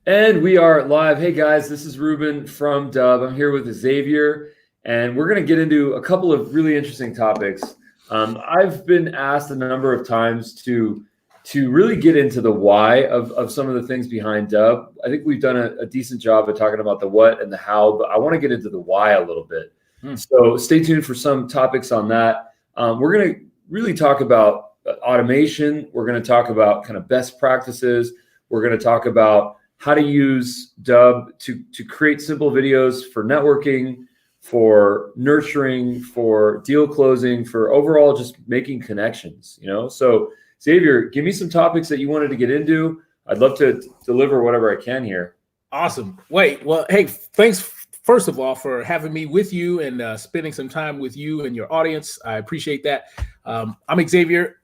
And we are live. Hey guys, this is Ruben from Dubb. I'm here with Xavier, and we're going to get into a couple of really interesting topics. I've been asked a number of times to really get into the why of some of the things behind Dubb. I think we've done a decent job of talking about the what and the how, but I want to get into the why a little bit. So stay tuned for some topics on that. We're going to really talk about automation. We're going to talk about kind of best practices. We're going to talk about how to use Dubb to create simple videos for networking, for nurturing, for deal closing, for overall just making connections, So Xavier, give me some topics that you wanted to get into. I'd love to deliver whatever I can here. Awesome. Well, hey, thanks first of all for having me with you and spending some time with you and your audience. I appreciate that. I'm Xavier.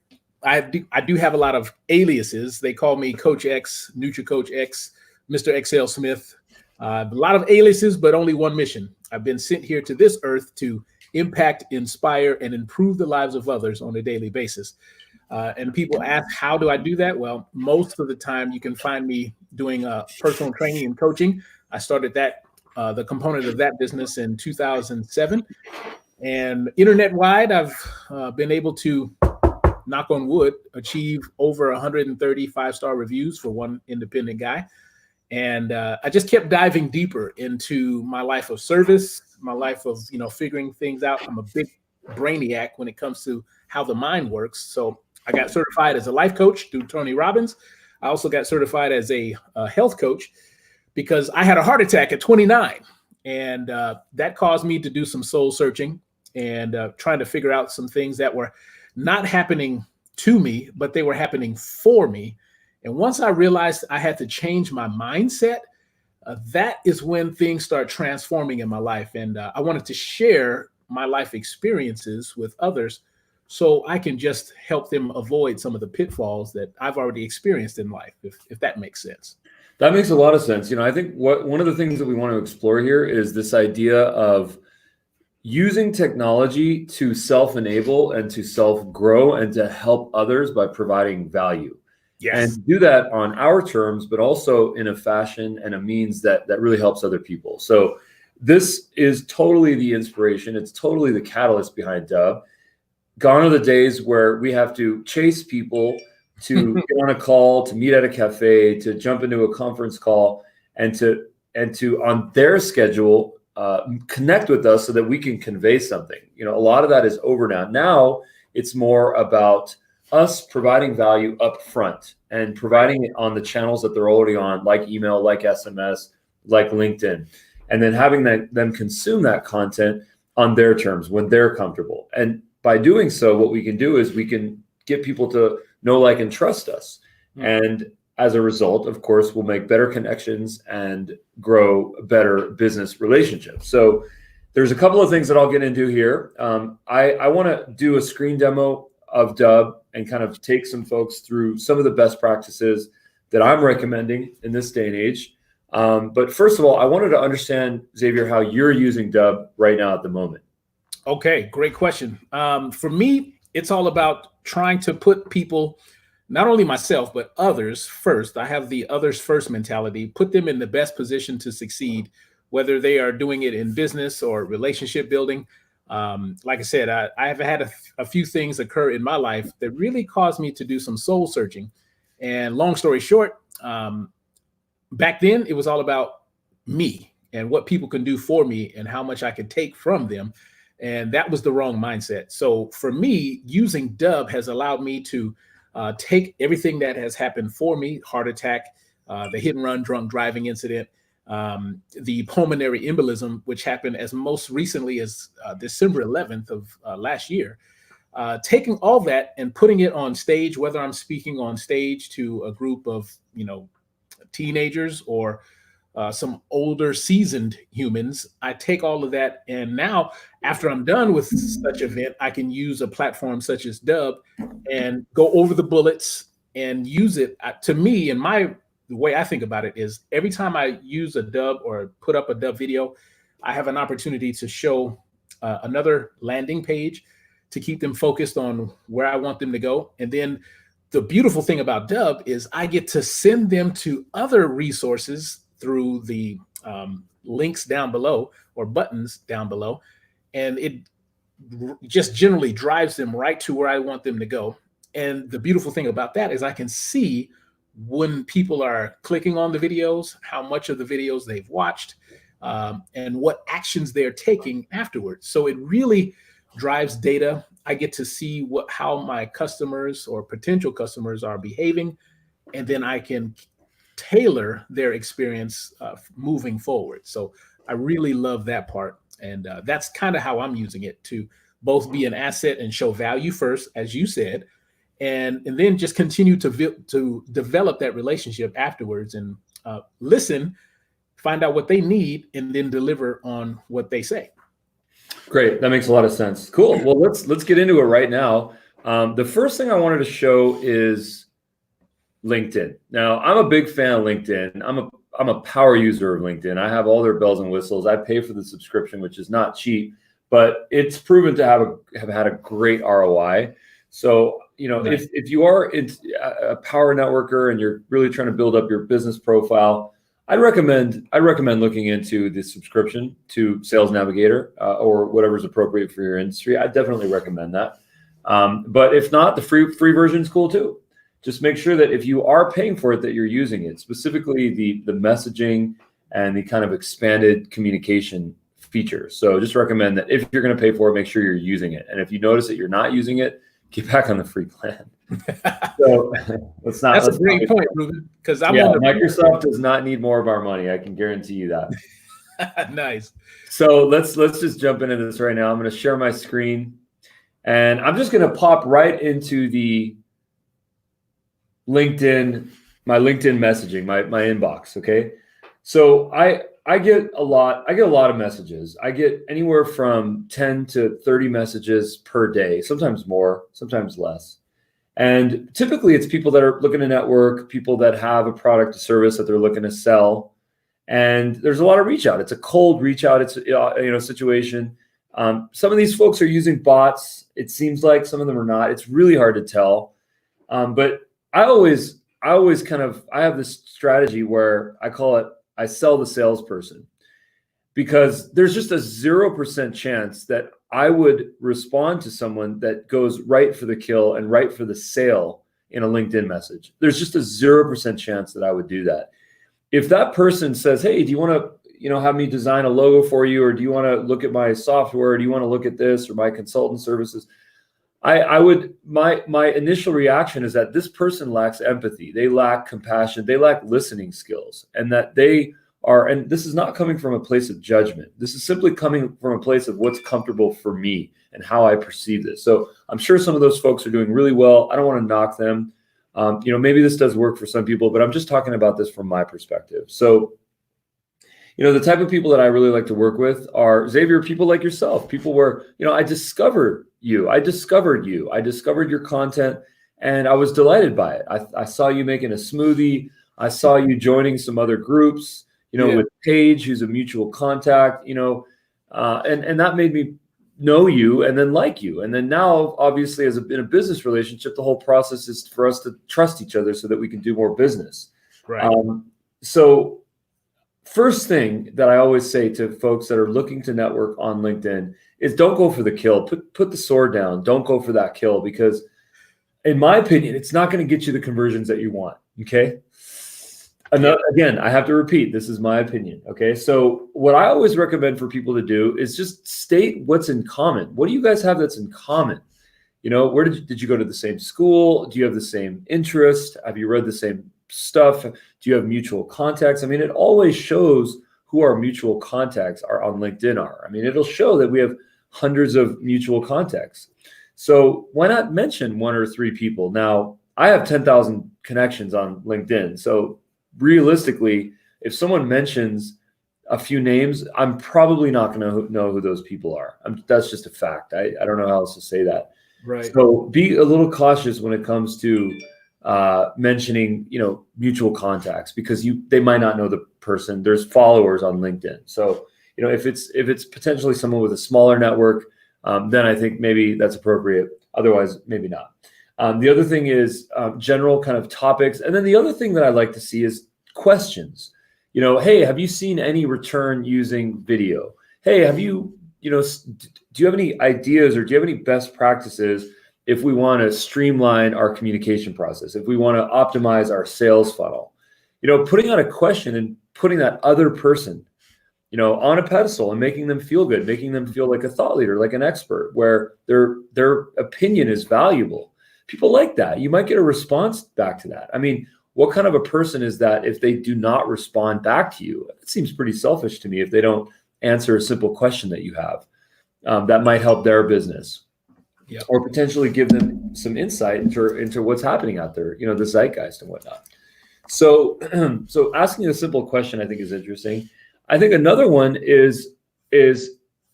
I do have a lot of aliases. They call me Coach X, NutriCoach X, Mr. XL Smith. A lot of aliases, but only one mission. I've been sent here to this earth to impact, inspire, and improve the lives of others on a daily basis. And people ask, how do I do that? Well, most of the time you can find me doing personal training and coaching. I started the component of that business in 2007. And internet-wide, I've been able to, knock on wood, achieve over 130 five-star reviews for one independent guy. And I just kept diving deeper into my life of service, my life of, figuring things out. I'm a big brainiac when it comes to how the mind works. So I got certified as a life coach through Tony Robbins. I also got certified as a health coach because I had a heart attack at 29. And that caused me to do some soul searching and trying to figure out some things that were not happening to me, but they were happening for me. And once I realized I had to change my mindset, that is when things start transforming in my life. And I wanted to share my life experiences with others so I can just help them avoid some of the pitfalls that I've already experienced in life, if that makes sense. That makes a lot of sense. I think one of the things that we want to explore here is this idea of using technology to self-enable and to self-grow and to help others by providing value. Yes. And do that on our terms, but also in a fashion and a means that really helps other people. So this is totally the inspiration. It's totally the catalyst behind Dubb. Gone are the days where we have to chase people to get on a call, to meet at a cafe, to jump into a conference call, and to on their schedule connect with us so that we can convey something. A lot of that is over now. Now it's more about us providing value up front and providing it on the channels that they're already on, like email, like SMS, like LinkedIn, and then having them consume that content on their terms when they're comfortable. And by doing so, what we can do is we can get people to know, like, and trust us. And as a result, of course, we'll make better connections and grow better business relationships. So there's a couple of things that I'll get into here. I want to do a screen demo of Dubb and kind of take some folks through some of the best practices that I'm recommending in this day and age. But first of all, I wanted to understand, Xavier, how you're using Dubb right now at the moment. Okay, great question. For me, it's all about trying to put people, not only myself, but others first. I have the others first mentality, put them in the best position to succeed, whether they are doing it in business or relationship building. Like I said, I have had a few things occur in my life that really caused me to do some soul searching. And long story short, back then it was all about me and what people can do for me and how much I could take from them. And that was the wrong mindset. So for me, using Dubb has allowed me to take everything that has happened for me, heart attack, the hit and run drunk driving incident, the pulmonary embolism, which happened as most recently as December 11th of last year, taking all that and putting it on stage, whether I'm speaking on stage to a group of, teenagers or some older seasoned humans, I take all of that. And now after I'm done with such event, I can use a platform such as Dubb and go over the bullets and use it. To me, in the way I think about it is every time I use a Dubb or put up a Dubb video, I have an opportunity to show another landing page to keep them focused on where I want them to go. And then the beautiful thing about Dubb is I get to send them to other resources through the links down below or buttons down below. And it just generally drives them right to where I want them to go. And the beautiful thing about that is I can see when people are clicking on the videos, how much of the videos they've watched, and what actions they're taking afterwards. So it really drives data. I get to see how my customers or potential customers are behaving, and then I can tailor their experience moving forward. So I really love that part. And that's kind of how I'm using it, to both be an asset and show value first, as you said, and then just continue to develop that relationship afterwards, and listen, find out what they need, and then deliver on what they say. Great. That makes a lot of sense. Cool. Well, let's get into it right now. The first thing I wanted to show is LinkedIn. Now, I'm a big fan of LinkedIn. I'm a power user of LinkedIn. I have all their bells and whistles. I pay for the subscription, which is not cheap, but it's proven to have had a great ROI. So, nice. if you are a power networker and you're really trying to build up your business profile, I'd recommend looking into the subscription to Sales Navigator or whatever's appropriate for your industry. I definitely recommend that. But if not, the free version is cool too. Just make sure that if you are paying for it, that you're using it, specifically the messaging and the kind of expanded communication features. So just recommend that if you're going to pay for it, make sure you're using it. And if you notice that you're not using it, get back on the free plan. So That's a great point, Ruben. Because Microsoft does not need more of our money. I can guarantee you that. Nice. So let's just jump into this right now. I'm going to share my screen, and I'm just going to pop right into the LinkedIn, my LinkedIn messaging, my inbox. Okay. So I get a lot of messages. I get anywhere from 10 to 30 messages per day, sometimes more, sometimes less. And typically it's people that are looking to network, people that have a product or service that they're looking to sell. And there's a lot of reach out. It's a cold reach out. It's situation. Some of these folks are using bots. It seems like some of them are not. It's really hard to tell. But I always I have this strategy where I call it, I sell the salesperson, because there's just a 0% chance that I would respond to someone that goes right for the kill and right for the sale in a LinkedIn message. There's just a 0% chance that I would do that. If that person says, hey, do you want to, have me design a logo for you? Or do you want to look at my software? Or do you want to look at this or my consultant services? My initial reaction is that this person lacks empathy. They lack compassion. They lack listening skills, and that and this is not coming from a place of judgment. This is simply coming from a place of what's comfortable for me and how I perceive this. So I'm sure some of those folks are doing really well. I don't want to knock them. Maybe this does work for some people, but I'm just talking about this from my perspective. So, the type of people that I really like to work with are, Xavier, people like yourself, people where, I discovered you. I discovered your content, and I was delighted by it. I saw you making a smoothie. I saw you joining some other groups, with Paige, who's a mutual contact, and that made me know you and then like you. And then now, obviously, in a business relationship, the whole process is for us to trust each other so that we can do more business. Right. So first thing that I always say to folks that are looking to network on LinkedIn is don't go for the kill. Put the sword down. Don't go for that kill, because in my opinion, it's not going to get you the conversions that you want. Okay. Again, I have to repeat, this is my opinion. Okay. So what I always recommend for people to do is just state what's in common. What do you guys have that's in common? Where did you go to the same school? Do you have the same interest? Have you read the same stuff? Do you have mutual contacts? I mean, it always shows who our mutual contacts are on LinkedIn are. I mean, it'll show that we have hundreds of mutual contacts. So why not mention 1 or 3 people? Now, I have 10,000 connections on LinkedIn. So realistically, if someone mentions a few names, I'm probably not going to know who those people are. That's just a fact. I don't know how else to say that. Right. So be a little cautious when it comes to mentioning, mutual contacts, because they might not know the person. There's followers on LinkedIn. So, if it's potentially someone with a smaller network, then I think maybe that's appropriate. Otherwise, maybe not. The other thing is general kind of topics. And then the other thing that I like to see is questions. Hey, have you seen any return using video? Hey, have you, do you have any ideas or do you have any best practices if we want to streamline our communication process, if we want to optimize our sales funnel? Putting out a question and putting that other person, on a pedestal and making them feel good, making them feel like a thought leader, like an expert, where their opinion is valuable. People like that. You might get a response back to that. I mean, what kind of a person is that if they do not respond back to you? It seems pretty selfish to me if they don't answer a simple question that you have that might help their business. Yep. Or potentially give them some insight into what's happening out there, the zeitgeist and whatnot. So asking a simple question, I think, is interesting. I think another one is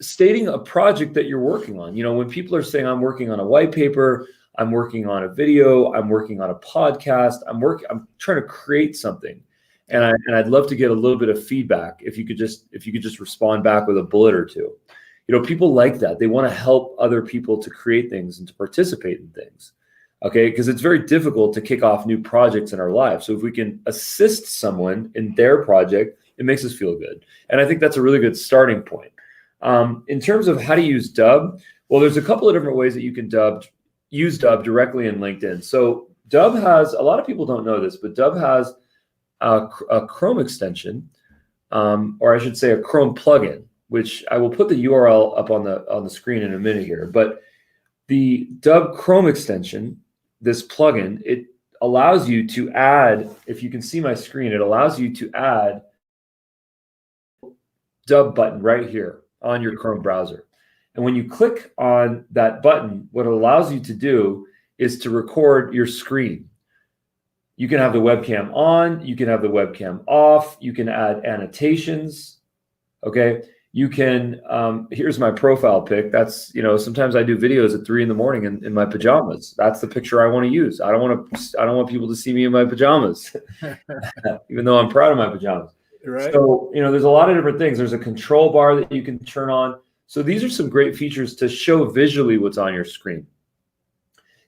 stating a project that you're working on. When people are saying, I'm working on a white paper, I'm working on a video, I'm working on a podcast, I'm trying to create something. And I'd love to get a little bit of feedback if you could just respond back with a bullet or two. People like that. They want to help other people to create things and to participate in things. Okay, because it's very difficult to kick off new projects in our lives. So if we can assist someone in their project, it makes us feel good. And I think that's a really good starting point. In terms of how to use Dubb, well, there's a couple of different ways that you can use Dubb directly in LinkedIn. So Dubb has, a lot of people don't know this, but Dubb has a Chrome extension, or I should say a Chrome plugin, which I will put the URL up on the screen in a minute here. But the Dubb Chrome extension, this plugin, it allows you to add, if you can see my screen, it allows you to add Dubb button right here on your Chrome browser. And when you click on that button, what it allows you to do is to record your screen. You can have the webcam on, you can have the webcam off, you can add annotations, okay? You can, here's my profile pic. That's, sometimes I do videos at 3 a.m. in my pajamas. That's the picture I want to use. I don't want people to see me in my pajamas, even though I'm proud of my pajamas. Right. So, there's a lot of different things. There's a control bar that you can turn on. So these are some great features to show visually what's on your screen.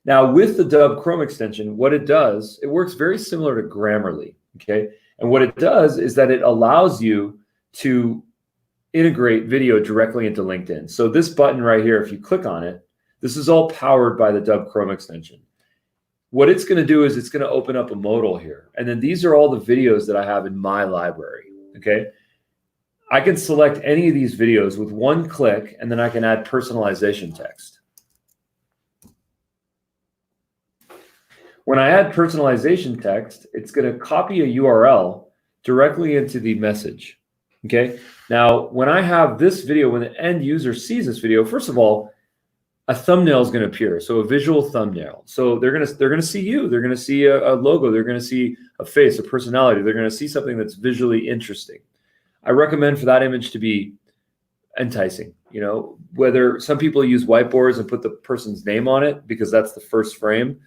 Now, with the Dubb Chrome extension, what it does, it works very similar to Grammarly, okay? And what it does is that it allows you to integrate video directly into LinkedIn. So this button right here, if you click on it, this is all powered by the Dubb Chrome extension. What it's going to do is it's going to open up a modal here. And then these are all the videos that I have in my library, okay? I can select any of these videos with one click, and then I can add personalization text. When I add personalization text, it's going to copy a URL directly into the message, okay? Now, when I have this video, when the end user sees this video, first of all, a thumbnail is going to appear, so a visual thumbnail. So they're going to see you. They're going to see a logo. They're going to see a face, a personality. They're going to see something that's visually interesting. I recommend for that image to be enticing. Whether some people use whiteboards and put the person's name on it because that's the first frame.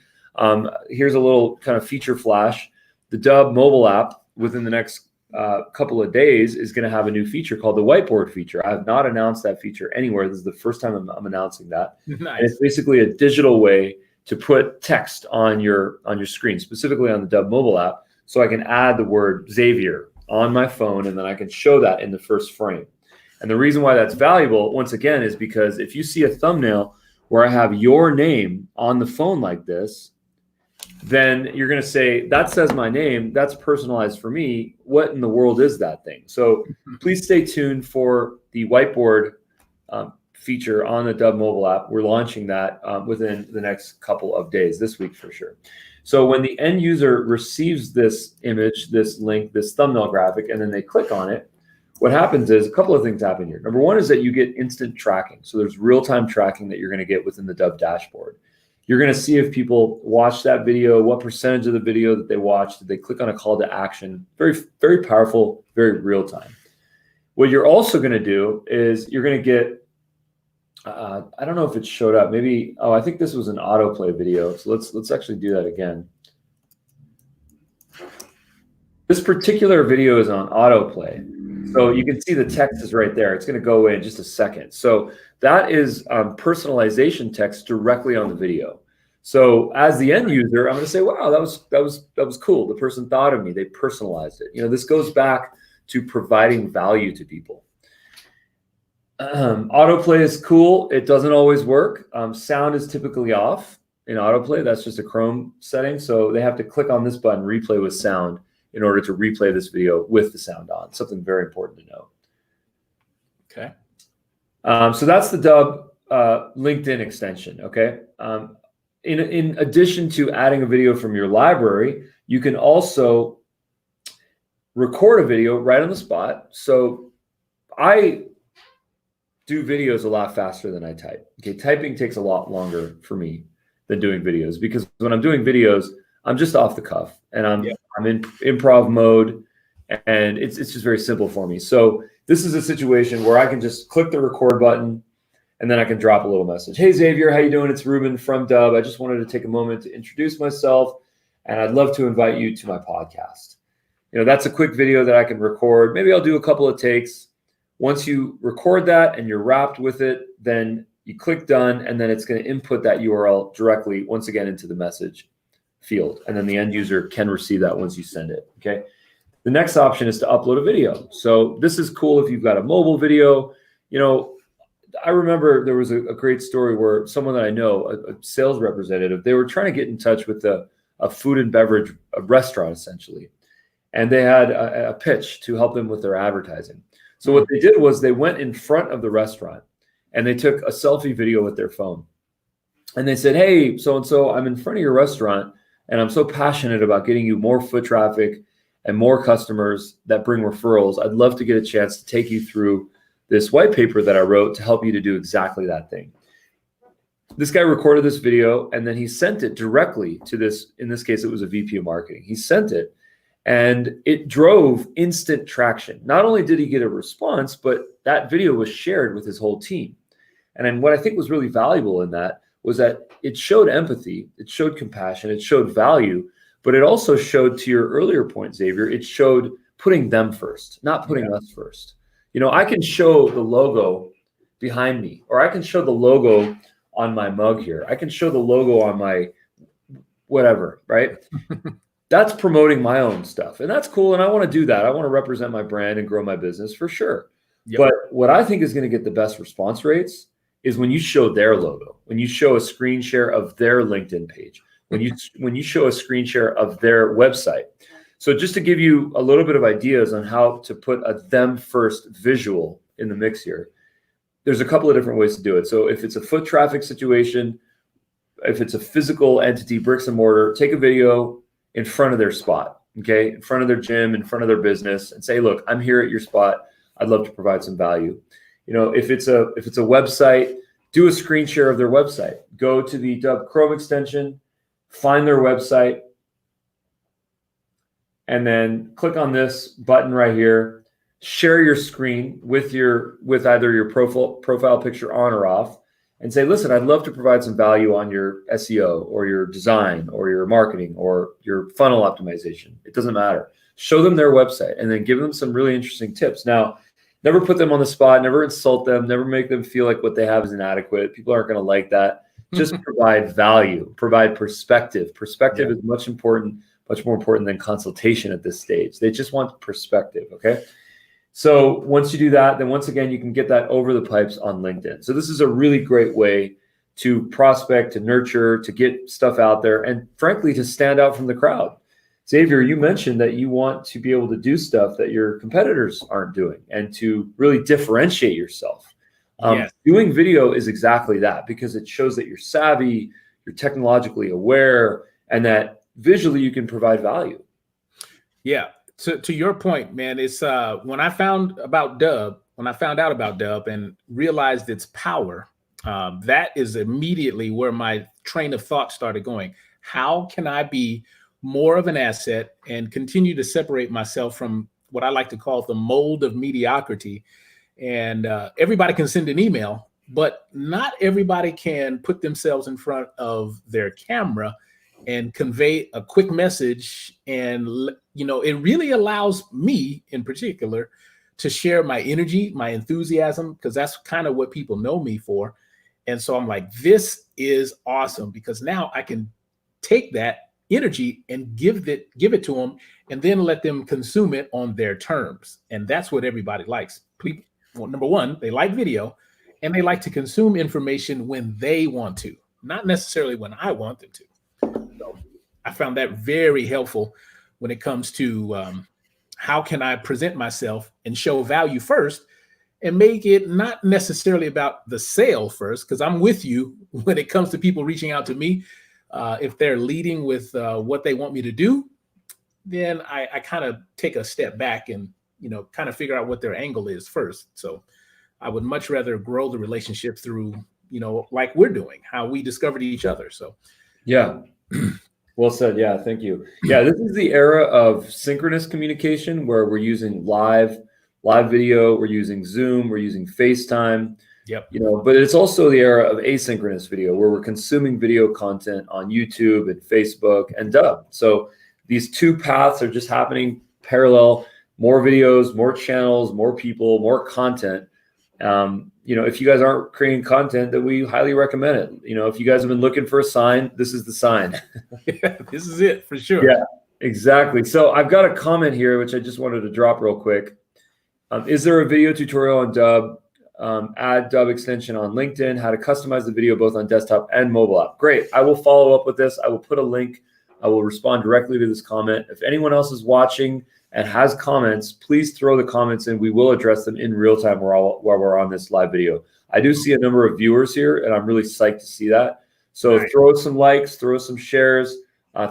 Here's a little kind of feature flash. The Dubb mobile app within the next couple of days is going to have a new feature called the whiteboard feature. I have not announced that feature anywhere. This is the first time I'm announcing that. Nice. And it's basically a digital way to put text on your screen, specifically on the Dubb mobile app. So I can add the word Xavier on my phone, and then I can show that in the first frame. And the reason why that's valuable, once again, is because if you see a thumbnail where I have your name on the phone like this, then you're going to say, that says my name, that's personalized for me. What in the world is that thing? So please stay tuned for the whiteboard feature on the Dubb mobile app. We're launching that within the next couple of days, this week for sure. So when the end user receives this image, this link, this thumbnail graphic, and then they click on it, what happens is a couple of things happen here. Number one is that you get instant tracking. So there's real-time tracking that you're going to get within the Dubb dashboard. You're going to see if people watch that video, what percentage of the video that they watched, did they click on a call to action. Very, very powerful, very real time. What you're also going to do is you're going to get, I don't know if it showed up. Maybe, I think this was an autoplay video. So let's actually do that again. This particular video is on autoplay. So you can see the text is right there. It's going to go away in just a second. So that is personalization text directly on the video. So as the end user, I'm going to say, wow, that was cool. The person thought of me. They personalized it. This goes back to providing value to people. Autoplay is cool. It doesn't always work. Sound is typically off in autoplay. That's just a Chrome setting. So they have to click on this button, replay with sound, in order to replay this video with the sound on. Something very important to know. Okay. So that's the Dubb LinkedIn extension. Okay. In addition to adding a video from your library, you can also record a video right on the spot. So I do videos a lot faster than I type. Okay, typing takes a lot longer for me than doing videos, because when I'm doing videos, I'm just off the cuff and I'm in improv mode, and it's just very simple for me. So this is a situation where I can just click the record button, and then I can drop a little message. Hey Xavier, how you doing? It's Ruben from Dubb. I just wanted to take a moment to introduce myself, and I'd love to invite you to my podcast. That's a quick video that I can record. Maybe I'll do a couple of takes. Once you record that and you're wrapped with it, then you click done, and then it's going to input that URL directly, once again, into the message field. And then the end user can receive that once you send it. Okay. The next option is to upload a video. So this is cool if you've got a mobile video. I remember there was a great story where someone that I know, a sales representative, they were trying to get in touch with a food and beverage restaurant, essentially. And they had a pitch to help them with their advertising. So what they did was they went in front of the restaurant and they took a selfie video with their phone. And they said, hey, so-and-so, I'm in front of your restaurant, and I'm so passionate about getting you more foot traffic and more customers that bring referrals. I'd love to get a chance to take you through this white paper that I wrote to help you to do exactly that thing. This guy recorded this video, and then he sent it directly to this, in this case, it was a VP of marketing. He sent it, and it drove instant traction. Not only did he get a response, but that video was shared with his whole team. And then what I think was really valuable in that was that it showed empathy, it showed compassion, it showed value, but it also showed, to your earlier point, Xavier, it showed putting them first, not putting us first. I can show the logo behind me, or I can show the logo on my mug here. I can show the logo on my whatever, right? That's promoting my own stuff. And that's cool. And I want to do that. I want to represent my brand and grow my business for sure. Yep. But what I think is going to get the best response rates is when you show their logo, when you show a screen share of their LinkedIn page, when you show a screen share of their website. So just to give you a little bit of ideas on how to put a them first visual in the mix here, there's a couple of different ways to do it. So if it's a foot traffic situation, if it's a physical entity, bricks and mortar, take a video in front of their spot, okay, in front of their gym, in front of their business, and say, look, I'm here at your spot. I'd love to provide some value. If it's a website, do a screen share of their website. Go to the Dubb Chrome extension, find their website, and then click on this button right here. Share your screen with either your profile picture on or off, and say, listen, I'd love to provide some value on your SEO or your design or your marketing or your funnel optimization. It doesn't matter. Show them their website and then give them some really interesting tips. Now, never put them on the spot, never insult them, never make them feel like what they have is inadequate. People aren't going to like that. Just provide value, provide perspective. Perspective is much more important than consultation at this stage. They just want perspective, okay? So once you do that, then once again, you can get that over the pipes on LinkedIn. So this is a really great way to prospect, to nurture, to get stuff out there, and frankly, to stand out from the crowd. Xavier, you mentioned that you want to be able to do stuff that your competitors aren't doing and to really differentiate yourself. Doing video is exactly that, because it shows that you're savvy, you're technologically aware, and that visually you can provide value. Yeah. To your point, man, it's when I found out about Dubb and realized its power, that is immediately where my train of thought started going. How can I be more of an asset and continue to separate myself from what I like to call the mold of mediocrity? And everybody can send an email, but not everybody can put themselves in front of their camera and convey a quick message. And, it really allows me in particular to share my energy, my enthusiasm, because that's kind of what people know me for. And so I'm like, this is awesome, because now I can take that energy and give it to them, and then let them consume it on their terms. And that's what everybody likes. People, well, number one, they like video, and they like to consume information when they want to, not necessarily when I want them to. So I found that very helpful when it comes to how can I present myself and show value first, and make it not necessarily about the sale first, because I'm with you when it comes to people reaching out to me. If they're leading with what they want me to do, then I kind of take a step back and, kind of figure out what their angle is first. So I would much rather grow the relationship through, like we're doing, how we discovered each other. So, yeah. Well said. Yeah. Thank you. Yeah. This is the era of synchronous communication, where we're using live video. We're using Zoom. We're using FaceTime. Yep. But it's also the era of asynchronous video, where we're consuming video content on YouTube and Facebook and Dubb. So these two paths are just happening parallel. More videos, more channels, more people, more content. If you guys aren't creating content, then we highly recommend it. If you guys have been looking for a sign, this is the sign. This is it for sure. Yeah, exactly. So I've got a comment here, which I just wanted to drop real quick. Is there a video tutorial on Dubb? Add Dubb extension on LinkedIn, how to customize the video both on desktop and mobile app. Great. I will follow up with this. I will put a link. I will respond directly to this comment. If anyone else is watching and has comments, please throw the comments in. We will address them in real time while we're on this live video. I do see a number of viewers here, and I'm really psyched to see that. So Nice. Throw some likes, throw some shares,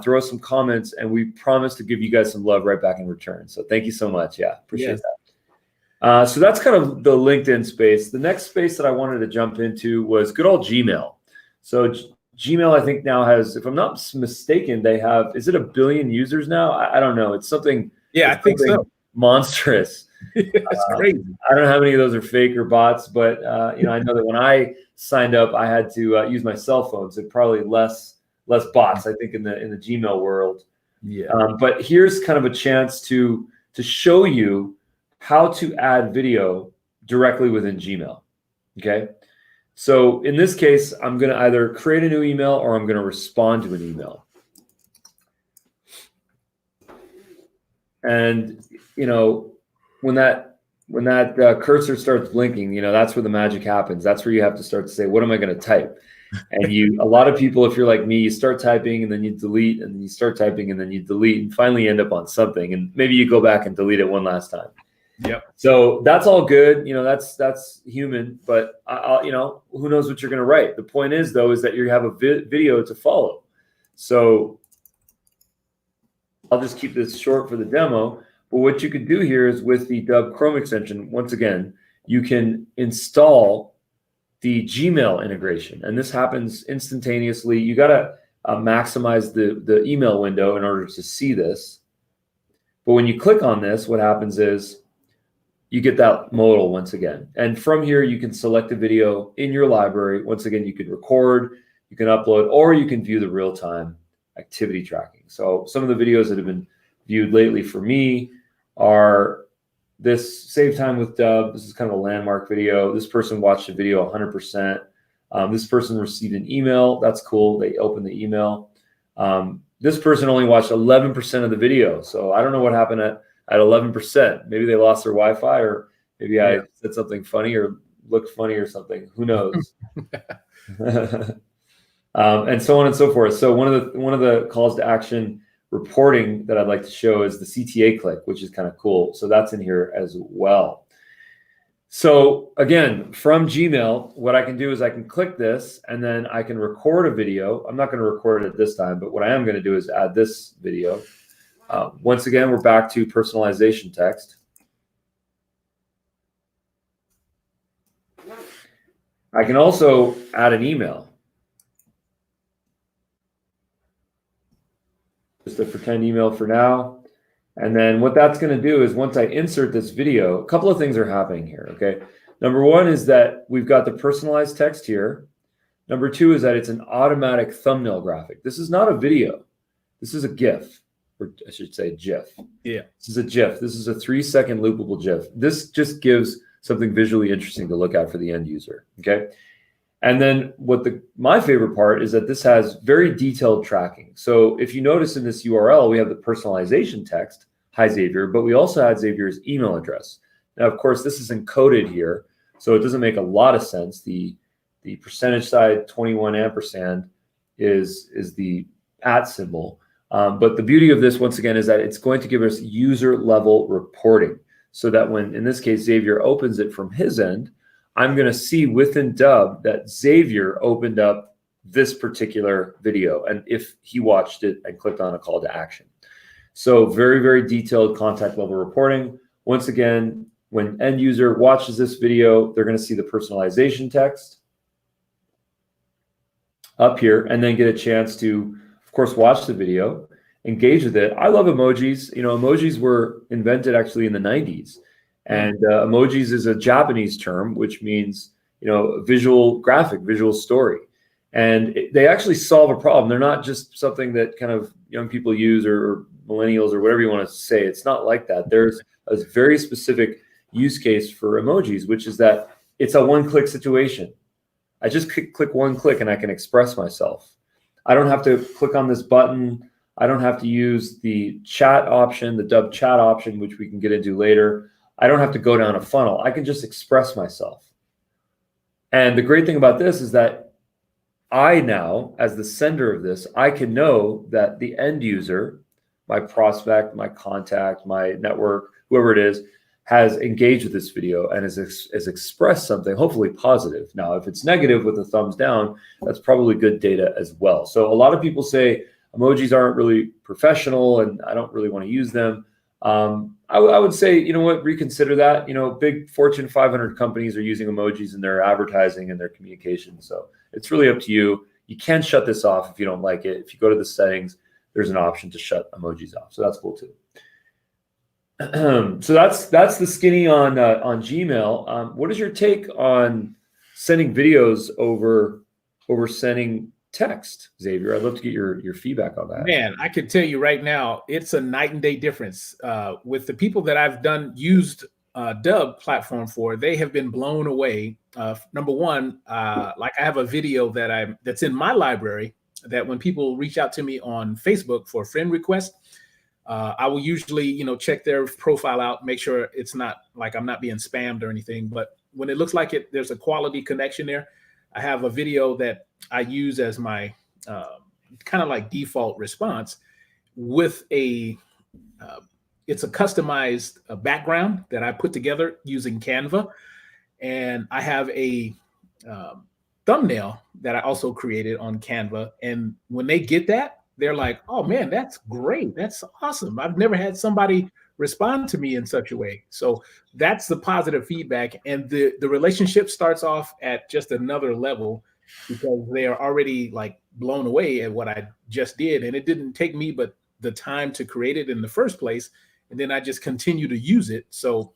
throw some comments, and we promise to give you guys some love right back in return. So thank you so much. Yeah, appreciate that. So that's kind of the LinkedIn space. The next space that I wanted to jump into was good old Gmail. So Gmail, I think now has, if I'm not mistaken, they have, is it 1 billion users now? I don't know. It's something. Yeah, I think so. Monstrous. It's crazy. I don't know how many of those are fake or bots, but I know that when I signed up, I had to use my cell phone. So probably less bots, I think, in the Gmail world. Yeah. But here's kind of a chance to show you how to add video directly within Gmail. Okay. So in this case, I'm going to either create a new email or I'm going to respond to an email. And, when that cursor starts blinking, that's where the magic happens. That's where you have to start to say, what am I going to type? And a lot of people, if you're like me, you start typing and then you delete, and then you start typing and then you delete, and finally you end up on something. And maybe you go back and delete it one last time. Yep. So that's all good. That's human, but who knows what you're going to write. The point is, though, is that you have a video to follow. So I'll just keep this short for the demo. But what you can do here is, with the Dubb Chrome extension, once again, you can install the Gmail integration. And this happens instantaneously. You got to maximize the email window in order to see this. But when you click on this, what happens is you get that modal once again. And from here, you can select a video in your library. Once again, you can record, you can upload, or you can view the real-time activity tracking. So some of the videos that have been viewed lately for me are this Save Time with Dubb. This is kind of a landmark video. This person watched the video 100%. This person received an email. That's cool. They opened the email. This person only watched 11% of the video. So I don't know what happened at 11%. Maybe they lost their Wi-Fi, or maybe I said something funny or looked funny or something. Who knows? And so on and so forth. So one of the calls to action reporting that I'd like to show is the CTA click, which is kind of cool. So that's in here as well. So again, from Gmail, what I can do is I can click this and then I can record a video. I'm not going to record it this time, but what I am going to do is add this video. Once again, we're back to personalization text. I can also add an email. Just a pretend email for now. And then what that's going to do is, once I insert this video, a couple of things are happening here, okay? Number one is that we've got the personalized text here. Number two is that it's an automatic thumbnail graphic. This is not a video. This is a GIF, or I should say GIF. Yeah. This is a GIF. This is a 3-second loopable GIF. This just gives something visually interesting to look at for the end user, okay? And then my favorite part is that this has very detailed tracking. So if you notice in this URL, we have the personalization text, hi Xavier, but we also had Xavier's email address. Now, of course, this is encoded here, so it doesn't make a lot of sense. The percentage side 21 ampersand is the @ symbol. But the beauty of this, once again, is that it's going to give us user level reporting, so that when, in this case, Xavier opens it from his end, I'm going to see within Dubb that Xavier opened up this particular video, and if he watched it and clicked on a call to action. So very, very detailed contact level reporting. Once again, when end user watches this video, they're going to see the personalization text up here, and then get a chance to, of course, watch the video, engage with it. I love emojis. You know, emojis were invented actually in the 90s. And emojis is a Japanese term, which means, you know, visual graphic, visual story. And they actually solve a problem. They're not just something that kind of young people use, or millennials, or whatever you want to say. It's not like that. There's a very specific use case for emojis, which is that it's a one-click situation. I just click one click and I can express myself. I don't have to click on this button. I don't have to use the chat option, the Dubb chat option, which we can get into later. I don't have to go down a funnel. I can just express myself. And the great thing about this is that I now, as the sender of this, I can know that the end user, my prospect, my contact, my network, whoever it is, has engaged with this video and has expressed something, hopefully positive. Now, if it's negative with a thumbs down, that's probably good data as well. So a lot of people say emojis aren't really professional and I don't really want to use them. I would say, you know what, reconsider that. You know, big Fortune 500 companies are using emojis in their advertising and their communication. So it's really up to you. You can shut this off if you don't like it. If you go to the settings, there's an option to shut emojis off. So that's cool too. So that's the skinny on Gmail. What is your take on sending videos over sending text, Xavier? I'd love to get your feedback on that. Man, I can tell you right now, it's a night and day difference. With the people that I've used Dubb platform for, they have been blown away. Number one, like I have a video that's in my library that when people reach out to me on Facebook for a friend request, I will usually, you know, check their profile out, make sure it's not like I'm not being spammed or anything. But when it looks like there's a quality connection there, I have a video that I use as my kind of like default response with it's a customized background that I put together using Canva. And I have a thumbnail that I also created on Canva. And when they get that, they're like, oh man, that's great. That's awesome. I've never had somebody respond to me in such a way. So that's the positive feedback. And the relationship starts off at just another level because they are already like blown away at what I just did. And it didn't take me but the time to create it in the first place. And then I just continue to use it. So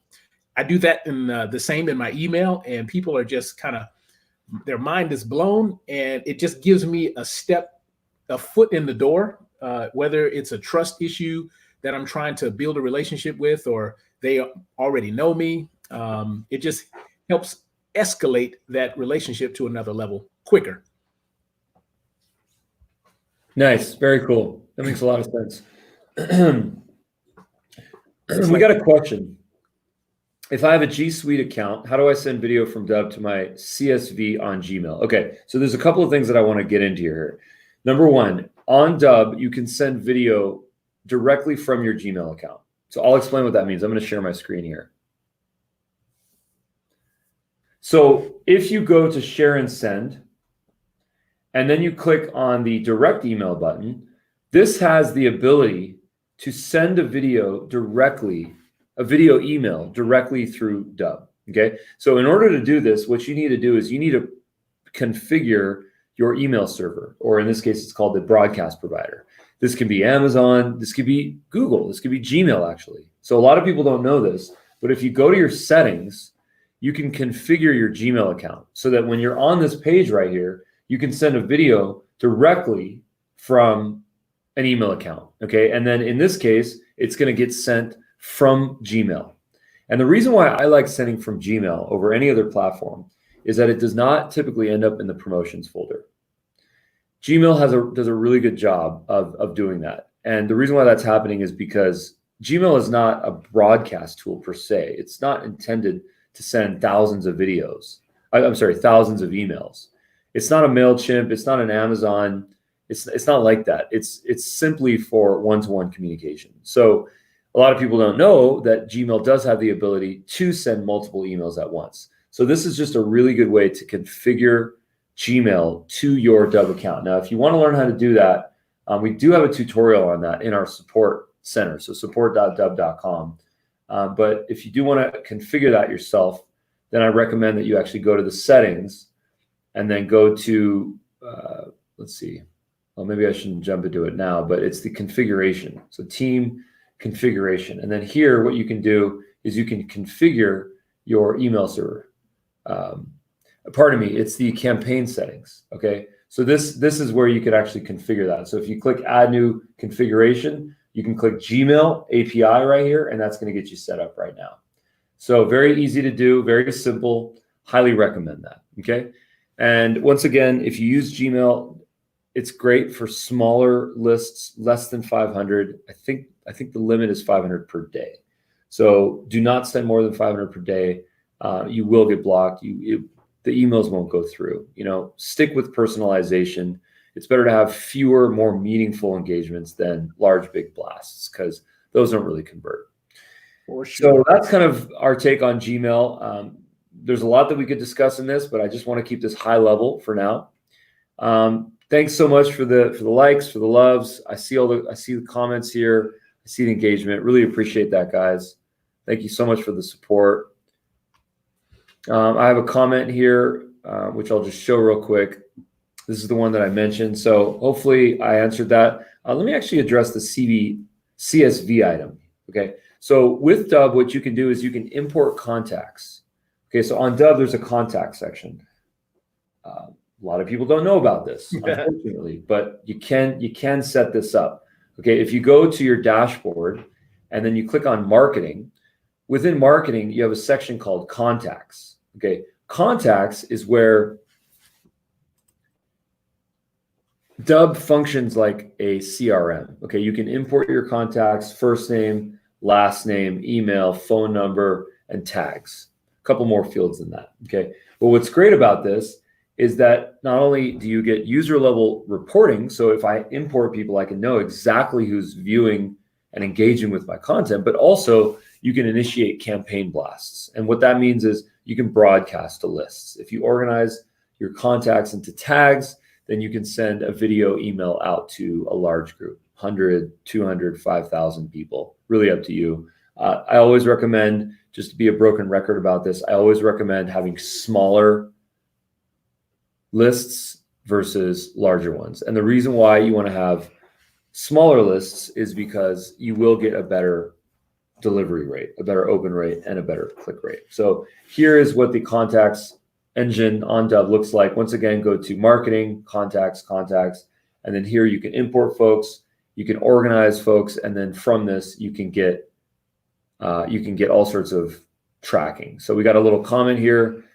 I do that in the same in my email, and people are just kind of, their mind is blown, and it just gives me a foot in the door, whether it's a trust issue that I'm trying to build a relationship with, or they already know me. It just helps escalate that relationship to another level quicker. Nice. Very cool. That makes a lot of sense. We got a question. If I have a G Suite account, how do I send video from Dubb to my CSV on Gmail? Okay, so there's a couple of things that I want to get into here. Number one, on Dubb, you can send video directly from your Gmail account. So I'll explain what that means. I'm going to share my screen here. So if you go to share and send, and then you click on the direct email button, this has the ability to send a video email directly through Dubb. Okay. So in order to do this, what you need to do is you need to configure your email server, or in this case, it's called the broadcast provider. This can be Amazon. This could be Google. This could be Gmail, actually. So a lot of people don't know this, but if you go to your settings, you can configure your Gmail account so that when you're on this page right here, you can send a video directly from an email account. Okay. And then in this case, it's going to get sent from Gmail. And the reason why I like sending from Gmail over any other platform is that it does not typically end up in the promotions folder. Gmail does a really good job of doing that. And the reason why that's happening is because Gmail is not a broadcast tool per se. It's not intended to send thousands of videos. I'm sorry, thousands of emails. It's not a MailChimp. It's not an Amazon. It's not like that. It's simply for one-to-one communication. So a lot of people don't know that Gmail does have the ability to send multiple emails at once. So this is just a really good way to configure Gmail to your Dubb account. Now, if you want to learn how to do that, we do have a tutorial on that in our support center, so support.dubb.com. But if you do want to configure that yourself, then I recommend that you actually go to the settings and then go to, let's see, well, maybe I shouldn't jump into it now, but it's the configuration. So team configuration. And then here, what you can do is you can configure your email server. Pardon me, it's the campaign settings, okay? So this is where you could actually configure that. So if you click add new configuration, you can click Gmail API right here, and that's gonna get you set up right now. So very easy to do, very simple, highly recommend that, okay? And once again, if you use Gmail, it's great for smaller lists, less than 500. I think the limit is 500 per day. So do not send more than 500 per day. You will get blocked. The emails won't go through. You know, stick with personalization. It's better to have fewer, more meaningful engagements than large, big blasts, because those don't really convert. For sure. So that's kind of our take on Gmail. There's a lot that we could discuss in this, but I just want to keep this high level for now. Thanks so much for the likes, for the loves. I see the comments here. I see the engagement. Really appreciate that, guys. Thank you so much for the support. I have a comment here, which I'll just show real quick. This is the one that I mentioned. So hopefully I answered that. Let me actually address the CSV item. Okay. So with Dubb, what you can do is you can import contacts. Okay. So on Dubb, there's a contact section. A lot of people don't know about this, unfortunately, but you can set this up. Okay. If you go to your dashboard and then you click on marketing, within marketing, you have a section called contacts. Okay. Contacts is where Dubb functions like a CRM. Okay. You can import your contacts, first name, last name, email, phone number, and tags. A couple more fields than that. Okay. But what's great about this is that not only do you get user level reporting, so if I import people, I can know exactly who's viewing and engaging with my content, but also you can initiate campaign blasts. And what that means is you can broadcast to lists. If you organize your contacts into tags, then you can send a video email out to a large group, 100, 200, 5,000 people, really up to you. I always recommend, just to be a broken record about this, I always recommend having smaller lists versus larger ones. And the reason why you want to have smaller lists is because you will get a better delivery rate, a better open rate, and a better click rate. So here is what the contacts engine on Dubb looks like. Once again, go to marketing, contacts, and then here you can import folks, you can organize folks, and then from this you can get all sorts of tracking. So we got a little comment here.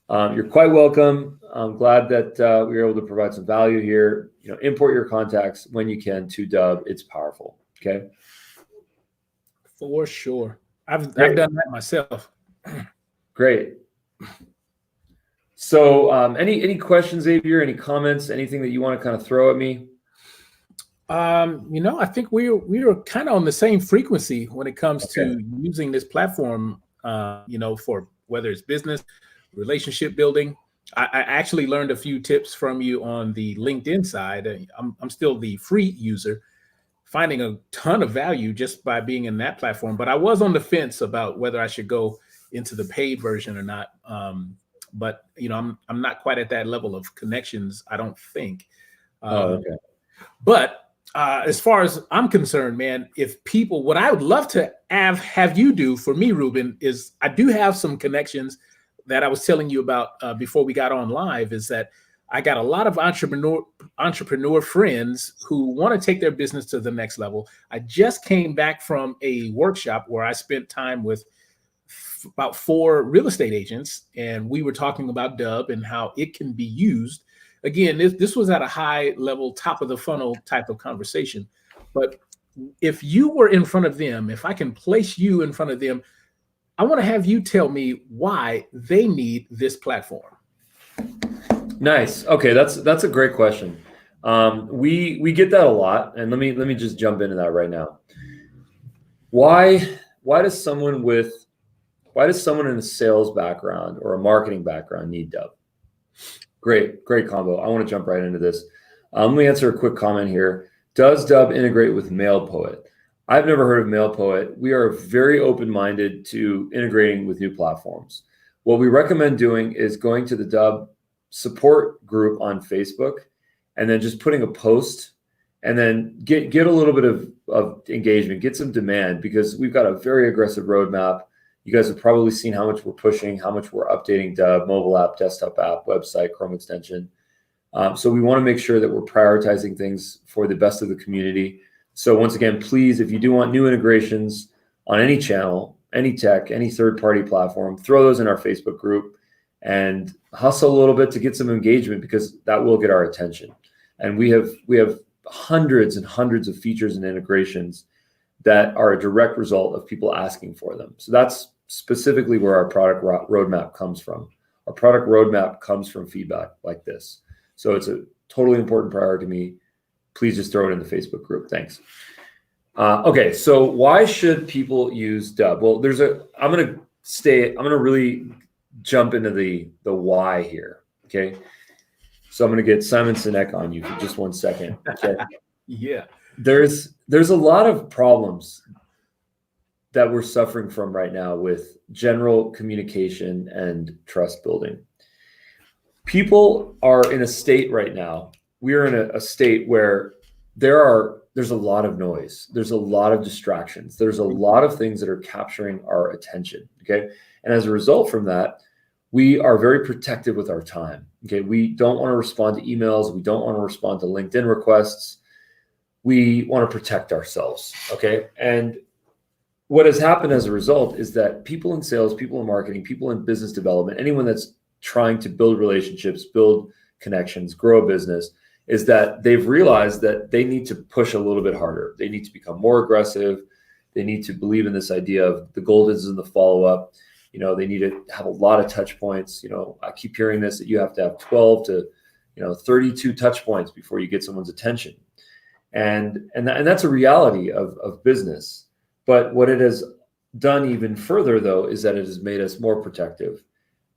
You're quite welcome. I'm glad that we were able to provide some value here. You know, import your contacts when you can to Dubb. It's powerful. Okay. For sure. I've done that myself. Great. So any questions, Xavier? Any comments? Anything that you want to kind of throw at me? You know, I think we are kind of on the same frequency when it comes to using this platform, you know, for whether it's business, relationship building. I actually learned a few tips from you on the LinkedIn side. I'm still the free user, finding a ton of value just by being in that platform. But I was on the fence about whether I should go into the paid version or not. But you know, I'm not quite at that level of connections, I don't think. But as far as I'm concerned, man, if people, what I would love to have you do for me, Ruben, is I do have some connections that I was telling you about before we got on live, is that I got a lot of entrepreneur friends who want to take their business to the next level. I just came back from a workshop where I spent time with about 4 real estate agents, and we were talking about Dubb and how it can be used. Again, this was at a high level, top of the funnel type of conversation. But if you were in front of them, if I can place you in front of them, I want to have you tell me why they need this platform. Nice. Okay, that's a great question. We get that a lot, and let me just jump into that right now. Why does someone in a sales background or a marketing background need Dubb? Great combo. I want to jump right into this. Let me answer a quick comment here. Does Dubb integrate with MailPoet? I've never heard of MailPoet. We are very open-minded to integrating with new platforms. What we recommend doing is going to the Dubb support group on Facebook and then just putting a post and then get a little bit of engagement, get some demand, because we've got a very aggressive roadmap. You guys have probably seen how much we're pushing, how much we're updating Dubb, mobile app, desktop app, website, Chrome extension. So we want to make sure that we're prioritizing things for the best of the community. So once again, please, if you do want new integrations on any channel, any tech, any third-party platform, throw those in our Facebook group and hustle a little bit to get some engagement, because that will get our attention. And we have hundreds and hundreds of features and integrations that are a direct result of people asking for them. So that's specifically where our product roadmap comes from. Our product roadmap comes from feedback like this. So it's a totally important priority to me. Please just throw it in the Facebook group. Thanks. Okay, so why should people use Dubb? Well, I'm gonna really jump into the why here. Okay. So I'm gonna get Simon Sinek on you for just 1 second. Okay. Yeah. There's a lot of problems that we're suffering from right now with general communication and trust building. People are in a state right now. We are in a state where there's a lot of noise. There's a lot of distractions. There's a lot of things that are capturing our attention. Okay. And as a result from that, we are very protective with our time. Okay. We don't want to respond to emails. We don't want to respond to LinkedIn requests. We want to protect ourselves. Okay. And what has happened as a result is that people in sales, people in marketing, people in business development, anyone that's trying to build relationships, build connections, grow a business, is that they've realized that they need to push a little bit harder. They need to become more aggressive. They need to believe in this idea of the gold is in the follow-up. They need to have a lot of touch points. I keep hearing this, that you have to have 12 to 32 touch points before you get someone's attention. And that's a reality of business. But what it has done even further, though, is that it has made us more protective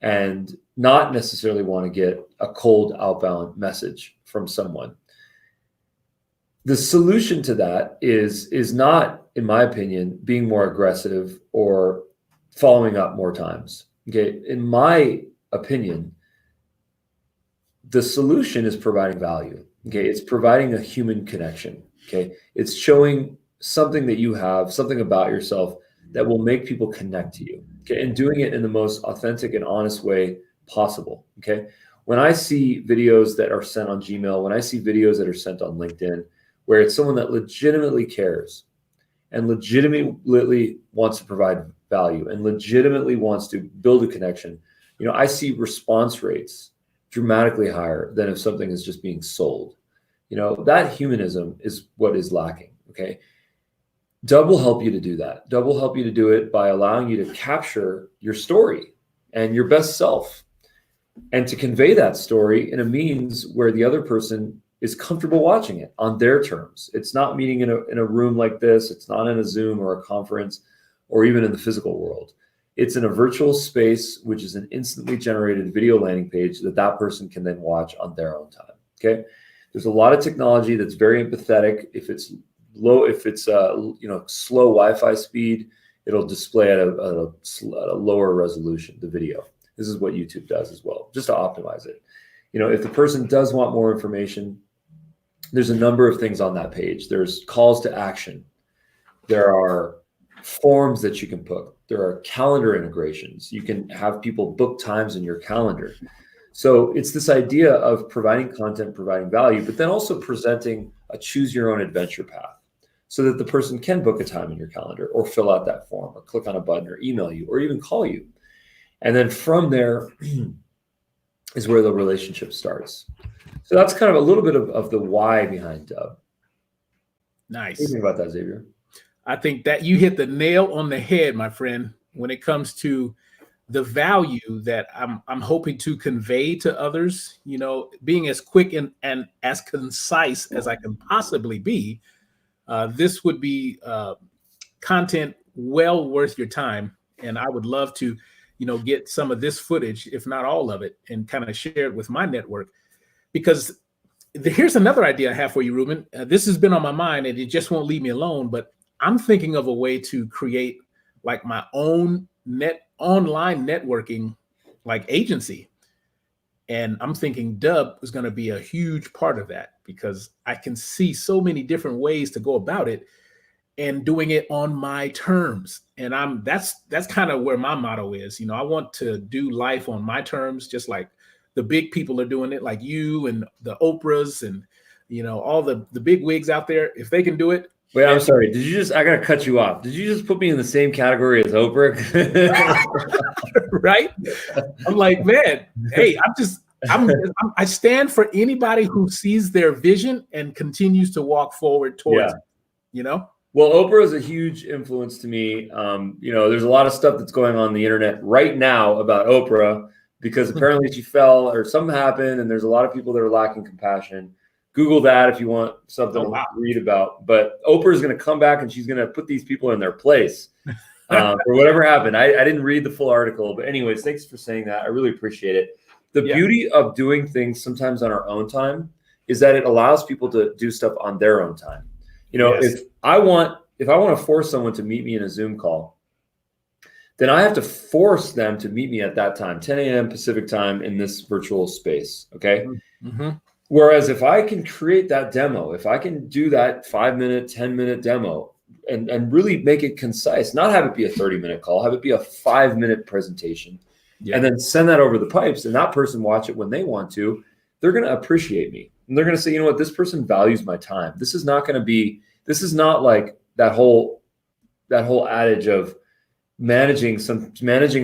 and not necessarily want to get a cold outbound message from someone. The solution to that is not, in my opinion, being more aggressive or following up more times. Okay, in my opinion, the solution is providing value. Okay, it's providing a human connection. Okay, it's showing something that you have, something about yourself that will make people connect to you. Okay, and doing it in the most authentic and honest way possible. Okay, when I see videos that are sent on Gmail, when I see videos that are sent on LinkedIn, where it's someone that legitimately cares and legitimately wants to provide value and legitimately wants to build a connection, I see response rates dramatically higher than if something is just being sold. That humanism is what is lacking. Okay. Dubb will help you to do that. Dubb will help you to do it by allowing you to capture your story and your best self, and to convey that story in a means where the other person is comfortable watching it on their terms. It's not meeting in a room like this. It's not in a Zoom or a conference or even in the physical world. It's in a virtual space, which is an instantly generated video landing page that person can then watch on their own time. Okay. There's a lot of technology that's very empathetic. If it's slow Wi-Fi speed, it'll display at a lower resolution, the video. This is what YouTube does as well, just to optimize it. If the person does want more information, there's a number of things on that page. There's calls to action. There are forms that you can put. There are calendar integrations. You can have people book times in your calendar. So it's this idea of providing content, providing value, but then also presenting a choose your own adventure path. so that the person can book a time in your calendar or fill out that form or click on a button or email you or even call you. And then from there is where the relationship starts. So that's kind of a little bit of the why behind Dubb. Nice. What do you think about that, Xavier? I think that you hit the nail on the head, my friend, when it comes to the value that I'm hoping to convey to others. You know, being as quick and as concise as I can possibly be, this would be content well worth your time. And I would love to, you know, get some of this footage, if not all of it, and kind of share it with my network. Because here's another idea I have for you, Ruben. This has been on my mind and it just won't leave me alone, but I'm thinking of a way to create like my own online networking like agency. And I'm thinking Dubb is going to be a huge part of that because I can see so many different ways to go about it and doing it on my terms. And that's kind of where my motto is. You know, I want to do life on my terms, just like the big people are doing it, like you and the Oprahs and, you know, all the big wigs out there. If they can do it. Wait, I'm sorry. I got to cut you off. Did you just put me in the same category as Oprah? Right? I'm like, man, hey, I stand for anybody who sees their vision and continues to walk forward towards it, you know? Well, Oprah is a huge influence to me. You know, there's a lot of stuff that's going on the internet right now about Oprah because apparently she fell or something happened, and there's a lot of people that are lacking compassion. Google that if you want something to read about. But Oprah is going to come back and she's going to put these people in their place for whatever happened. I didn't read the full article, but anyways, thanks for saying that. I really appreciate it. The beauty of doing things sometimes on our own time is that it allows people to do stuff on their own time. You know, if I want to force someone to meet me in a Zoom call, then I have to force them to meet me at that time, 10 a.m. Pacific time in this virtual space. Okay. Mm-hmm. Whereas if I can create that demo, if I can do that 5-minute, 10-minute demo and really make it concise, not have it be a 30-minute call, have it be a 5-minute presentation, and then send that over the pipes and that person watch it when they want to, they're going to appreciate me. And they're going to say, you know what, this person values my time. This is not like that whole adage of managing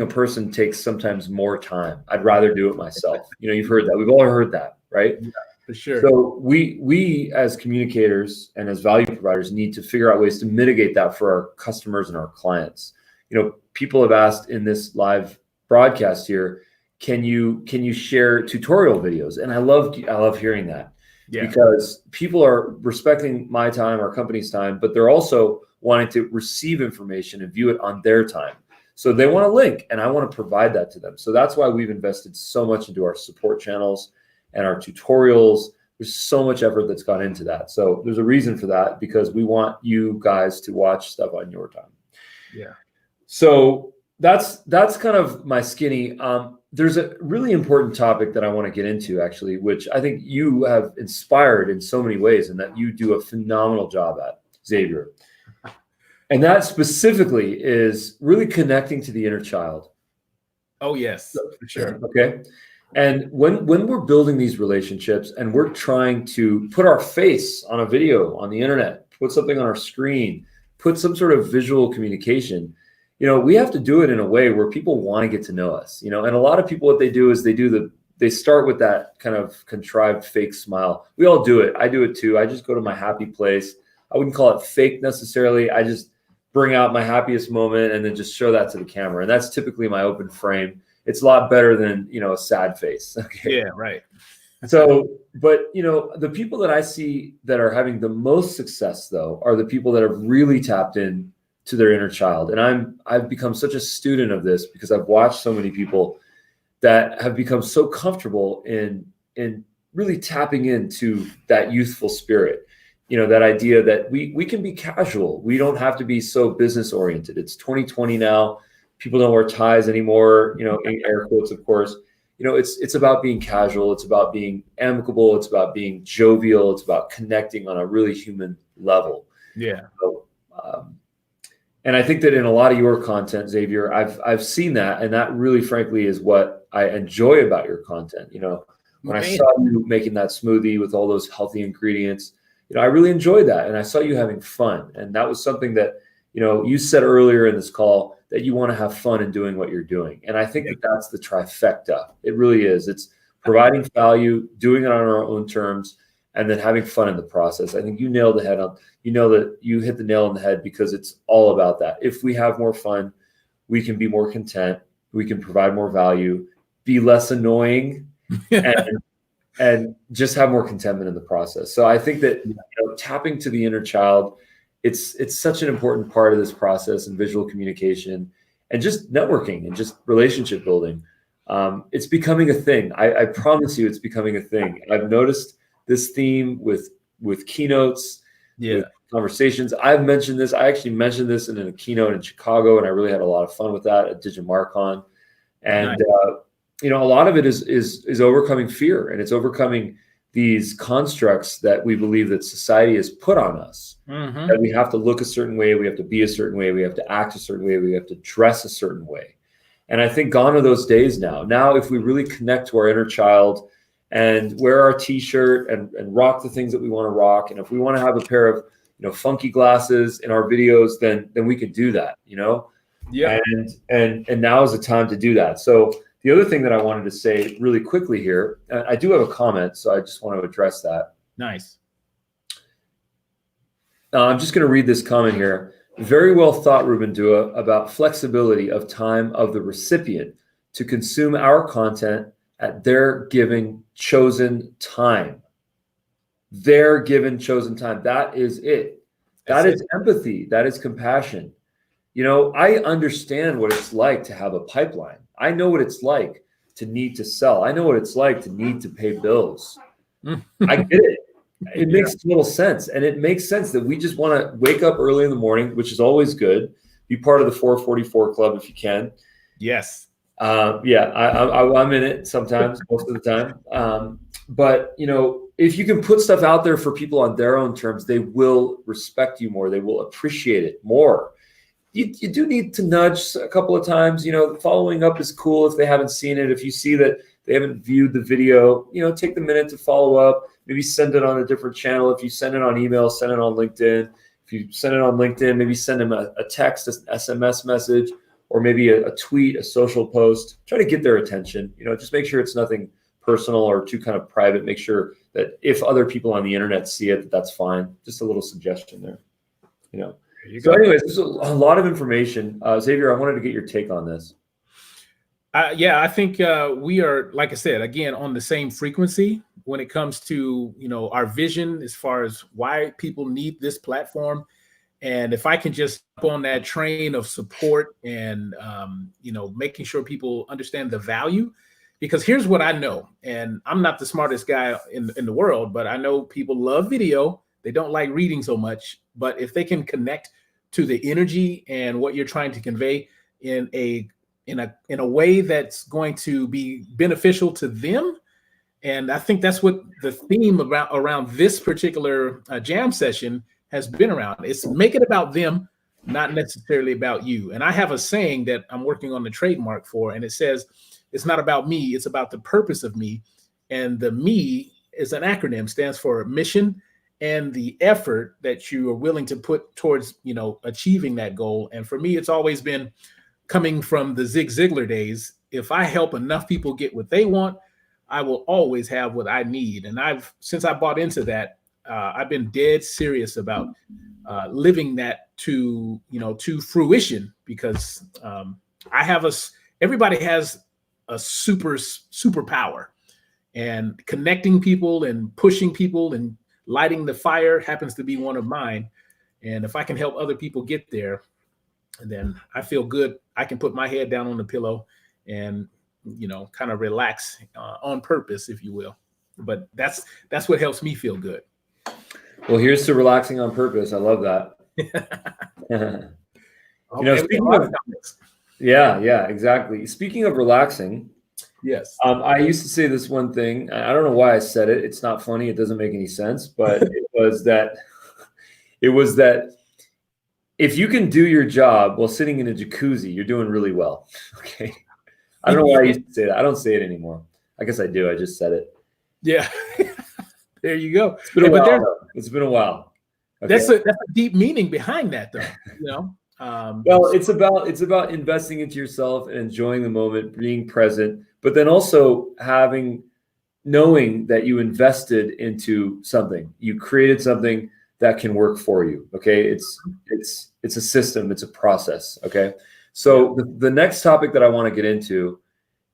a person takes sometimes more time. I'd rather do it myself. You know, you've heard that. We've all heard that, right? Yeah, for sure. So we as communicators and as value providers need to figure out ways to mitigate that for our customers and our clients. You know, people have asked in this live broadcast here, can you share tutorial videos? And I love hearing that because people are respecting my time, our company's time, but they're also wanting to receive information and view it on their time. So they want a link and I want to provide that to them. So that's why we've invested so much into our support channels and our tutorials. There's so much effort that's gone into that. So there's a reason for that because we want you guys to watch stuff on your time. Yeah. So that's kind of my skinny. There's a really important topic that I want to get into actually, which I think you have inspired in so many ways and that you do a phenomenal job at, Xavier. And that specifically is really connecting to the inner child. Oh, yes, for sure. Okay. And when we're building these relationships and we're trying to put our face on a video on the internet, put something on our screen, put some sort of visual communication, you know, we have to do it in a way where people want to get to know us, you know, and a lot of people, what they do is they start with that kind of contrived fake smile. We all do it. I do it too. I just go to my happy place. I wouldn't call it fake necessarily. I just bring out my happiest moment and then just show that to the camera. And that's typically my open frame. It's a lot better than, you know, a sad face. Okay. Yeah, right. So, but, you know, the people that I see that are having the most success, though, are the people that have really tapped in to their inner child. And I've become such a student of this because I've watched so many people that have become so comfortable in really tapping into that youthful spirit. You know, that idea that we can be casual. We don't have to be so business oriented. It's 2020 now. People don't wear ties anymore, you know, in air quotes, of course. You know, it's about being casual. It's about being amicable. It's about being jovial. It's about connecting on a really human level. Yeah. So, and I think that in a lot of your content, Xavier, I've seen that. And that really, frankly, is what I enjoy about your content. You know, when I saw you making that smoothie with all those healthy ingredients, I really enjoyed that. And I saw you having fun. And that was something that, you said earlier in this call that you want to have fun in doing what you're doing. And I think that that's the trifecta. It really is. It's providing value, doing it on our own terms, and then having fun in the process. I think you nailed the head on, that you hit the nail on the head, because it's all about that. If we have more fun, we can be more content, we can provide more value, be less annoying, and just have more contentment in the process. So I think that tapping to the inner child, it's such an important part of this process, and visual communication and just networking and just relationship building. It's becoming a thing. I promise you, it's becoming a thing. I've noticed this theme with keynotes, with conversations. I've mentioned this. I actually mentioned this in a keynote in Chicago, and I really had a lot of fun with that at DigiMarCon. And a lot of it is overcoming fear, and it's overcoming these constructs that we believe that society has put on us. That we have to look a certain way, we have to be a certain way, we have to act a certain way, we have to dress a certain way. And I think gone are those days now. Now, if we really connect to our inner child and wear our T-shirt and rock the things that we want to rock, and if we want to have a pair of funky glasses in our videos, then we can do that. And now is the time to do that. So the other thing that I wanted to say really quickly here, I do have a comment, so I just want to address that. Nice. I'm just going to read this comment here. Very well thought, Ruben Dua, about flexibility of time of the recipient to consume our content at their given chosen time. Their given chosen time. That is it. That is empathy. That is compassion. I understand what it's like to have a pipeline. I know what it's like to need to sell. I know what it's like to need to pay bills. I get it. It makes total sense. And it makes sense that we just want to wake up early in the morning, which is always good. Be part of the 444 club if you can. Yes. I'm in it sometimes, most of the time. But, if you can put stuff out there for people on their own terms, they will respect you more. They will appreciate it more. You do need to nudge a couple of times. Following up is cool if they haven't seen it. If you see that they haven't viewed the video, take the minute to follow up. Maybe send it on a different channel. If you send it on email, send it on LinkedIn. If you send it on LinkedIn, maybe send them a text, an SMS message, or maybe a tweet, a social post. Try to get their attention. Just make sure it's nothing personal or too kind of private. Make sure that if other people on the internet see it, that's fine. Just a little suggestion there. So anyways, there's a lot of information. Xavier, I wanted to get your take on this. I think we are, like I said, again, on the same frequency when it comes to, our vision as far as why people need this platform. And if I can just jump on that train of support and, making sure people understand the value, because here's what I know, and I'm not the smartest guy in the world, but I know people love video. They don't like reading so much, but if they can connect to the energy and what you're trying to convey in a way that's going to be beneficial to them. And I think that's what the theme around this particular jam session has been around. It's make it about them, not necessarily about you. And I have a saying that I'm working on the trademark for, and it says, it's not about me, it's about the purpose of me. And the me is an acronym, stands for mission and the effort that you are willing to put towards, achieving that goal. And for me, it's always been coming from the Zig Ziglar days. If I help enough people get what they want, I will always have what I need. And since I bought into that, I've been dead serious about living that to fruition, because everybody has a superpower, and connecting people and pushing people and lighting the fire happens to be one of mine. And if I can help other people get there, then I feel good. I can put my head down on the pillow and, kind of relax on purpose, if you will. But that's what helps me feel good. Well, here's to relaxing on purpose. I love that. Speaking of, yeah, exactly. Speaking of relaxing, yes. I used to say this one thing. I don't know why I said it. It's not funny. It doesn't make any sense. But it was that if you can do your job while sitting in a jacuzzi, you're doing really well. Okay. I don't know why I used to say that. I don't say it anymore. I guess I do. I just said it. Yeah. There you go. It's been a But while. Though. It's been a while. Okay. That's a deep meaning behind that, though. Well, it's about investing into yourself and enjoying the moment, being present, but then also knowing that you invested into something. You created something that can work for you. Okay. It's a system. It's a process. Okay. So the next topic that I want to get into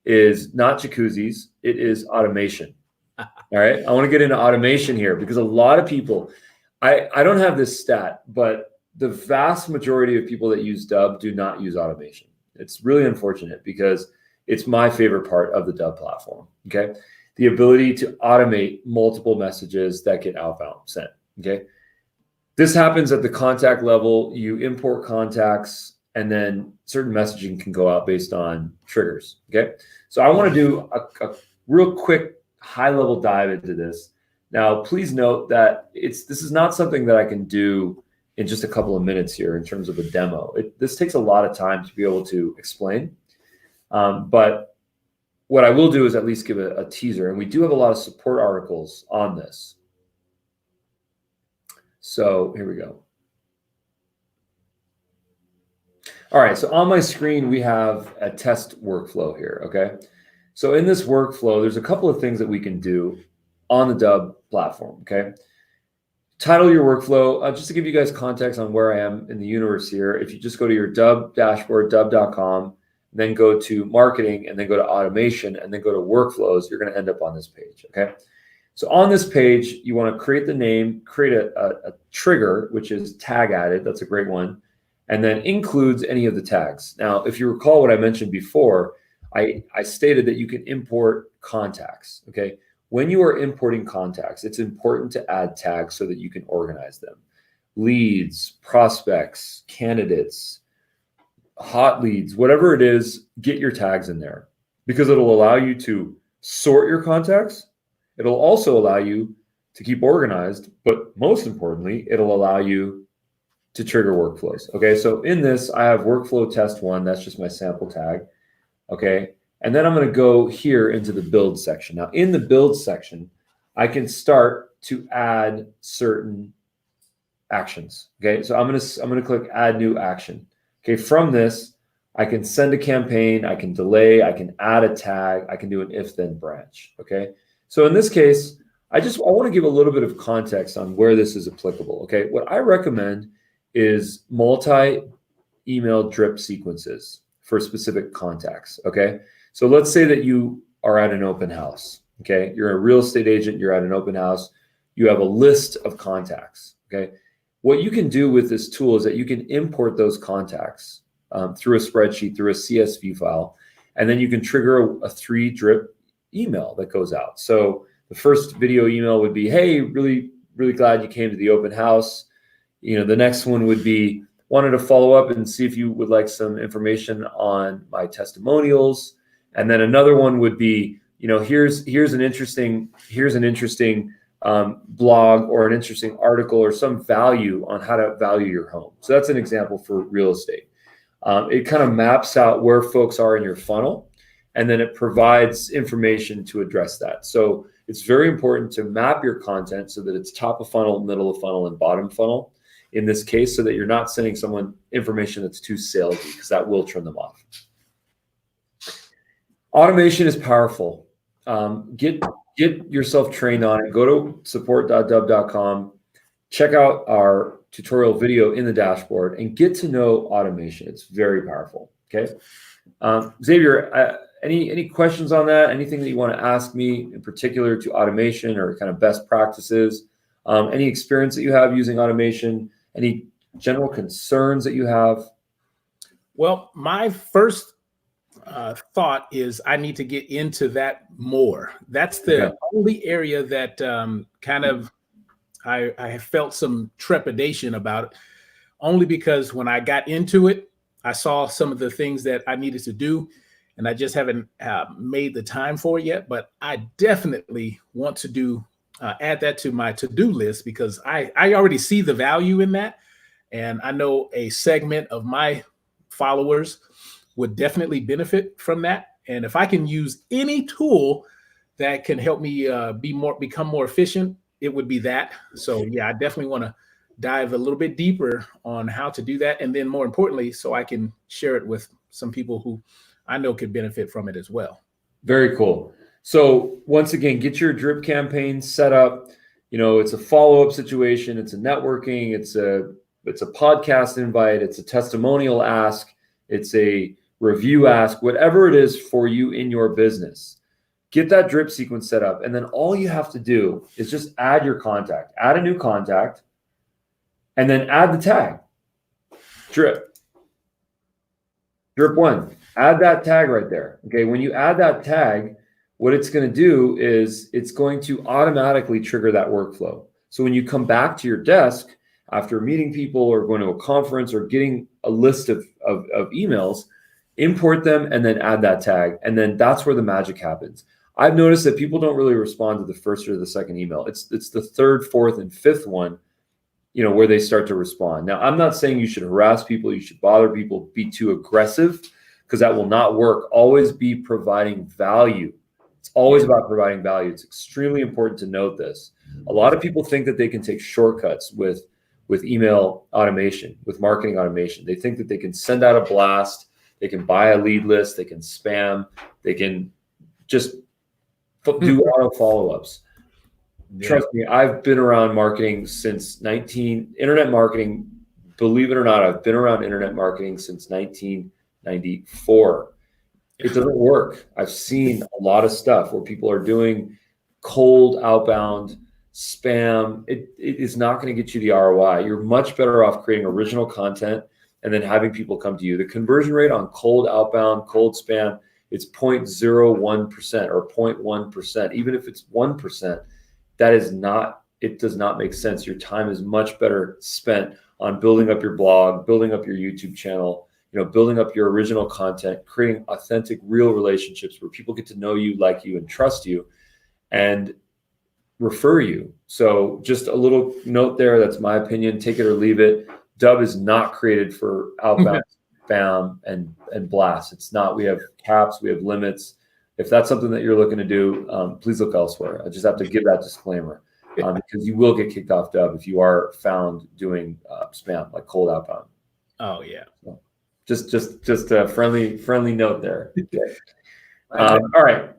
is not jacuzzis. It is automation. All right. I want to get into automation here because a lot of people, I don't have this stat, but the vast majority of people that use Dubb do not use automation. It's really unfortunate because it's my favorite part of the Dubb platform. Okay. The ability to automate multiple messages that get outbound sent. Okay. This happens at the contact level. You import contacts and then certain messaging can go out based on triggers. Okay. So I want to do a real quick high level dive into this. Now, please note that this is not something that I can do in just a couple of minutes here in terms of a demo. This takes a lot of time to be able to explain. But what I will do is at least give a teaser. And we do have a lot of support articles on this. So here we go. All right, so on my screen, we have a test workflow here, okay? So in this workflow, there's a couple of things that we can do on the Dubb platform, okay? Title your workflow. Just to give you guys context on where I am in the universe here, if you just go to your Dubb dashboard, dubb.com, then go to marketing, and then go to automation, and then go to workflows, you're gonna end up on this page, okay? So on this page, you wanna create the name, create a trigger, which is tag added, that's a great one, and then includes any of the tags. Now, if you recall what I mentioned before, I stated that you can import contacts, okay? When you are importing contacts, it's important to add tags so that you can organize them. Leads, prospects, candidates, hot leads, whatever it is, get your tags in there because it'll allow you to sort your contacts. It'll also allow you to keep organized, but most importantly, it'll allow you to trigger workflows. Okay, so in this, I have workflow test 1. That's just my sample tag. Okay, and then I'm going to go here into the build section. Now, in the build section, I can start to add certain actions. Okay, so I'm going to click add new action. Okay, from this, I can send a campaign, I can delay, I can add a tag, I can do an if-then branch. Okay, so in this case, I want to give a little bit of context on where this is applicable. Okay, what I recommend is multi-email drip sequences for specific contacts. Okay, so let's say that you are at an open house. Okay, you're a real estate agent, you're at an open house, you have a list of contacts. Okay, what you can do with this tool is that you can import those contacts through a spreadsheet, through a CSV file, and then you can trigger a 3 drip email that goes out. So the first video email would be, hey, really, really glad you came to the open house. You know, the next one would be, wanted to follow up and see if you would like some information on my testimonials. And then another one would be, you know, here's an interesting blog or an interesting article or some value on how to value your home. So that's an example for real estate. It kind of maps out where folks are in your funnel, and then it provides information to address that. So it's very important to map your content so that it's top of funnel, middle of funnel, and bottom funnel in this case, so that you're not sending someone information that's too salesy, because that will turn them off. Automation is powerful. Get yourself trained on it. Go to support.dubb.com. Check out our tutorial video in the dashboard and get to know automation. It's very powerful. Okay, Xavier, any questions on that? Anything that you want to ask me in particular to automation or kind of best practices? Any experience that you have using automation? Any general concerns that you have? Well, my first thought is I need to get into that more. That's the only area that kind of I have felt some trepidation about it, only because when I got into it, I saw some of the things that I needed to do, and I just haven't made the time for it yet. But I definitely want to do add that to my to-do list, because I already see the value in that, and I know a segment of my followers would definitely benefit from that. And if I can use any tool that can help me become more efficient it would be that. So yeah, I definitely want to dive a little bit deeper on how to do that. And then more importantly, so I can share it with some people who I know could benefit from it as well. Very cool. So once again, get your drip campaign set up. It's a follow-up situation. It's a networking. It's a podcast invite. It's a testimonial ask. It's a review ask, whatever it is for you in your business. Get that drip sequence set up. And then all you have to do is just add your contact, add a new contact, and then add the tag, drip 1, add that tag right there. Okay. When you add that tag, what it's going to do is it's going to automatically trigger that workflow. So when you come back to your desk after meeting people or going to a conference or getting a list of emails, import them and then add that tag. And then that's where the magic happens. I've noticed that people don't really respond to the first or the second email. It's the third, fourth, and fifth one, where they start to respond. Now, I'm not saying you should harass people, you should bother people, be too aggressive, because that will not work. Always be providing value. It's always about providing value. It's extremely important to note this. A lot of people think that they can take shortcuts with email automation, with marketing automation. They think that they can send out a blast, they can buy a lead list, they can spam, they can just do auto follow-ups. Yeah. Trust me, I've been around marketing since internet marketing, believe it or not, I've been around internet marketing since 1994. It doesn't work. I've seen a lot of stuff where people are doing cold outbound spam. It is not going to get you the ROI. You're much better off creating original content and then having people come to you. The conversion rate on cold outbound, cold spam, it's 0.01% or 0.1%. Even if it's 1%, it does not make sense. Your time is much better spent on building up your blog, building up your YouTube channel, building up your original content, creating authentic, real relationships where people get to know you, like you, and trust you, and refer you. So just a little note there. That's my opinion. Take it or leave it. Dubb is not created for outbound spam and blast. It's not. We have caps. We have limits. If that's something that you're looking to do, please look elsewhere. I just have to give that disclaimer because you will get kicked off Dubb if you are found doing spam, like cold outbound. Oh yeah. So just a friendly note there. Okay. All right.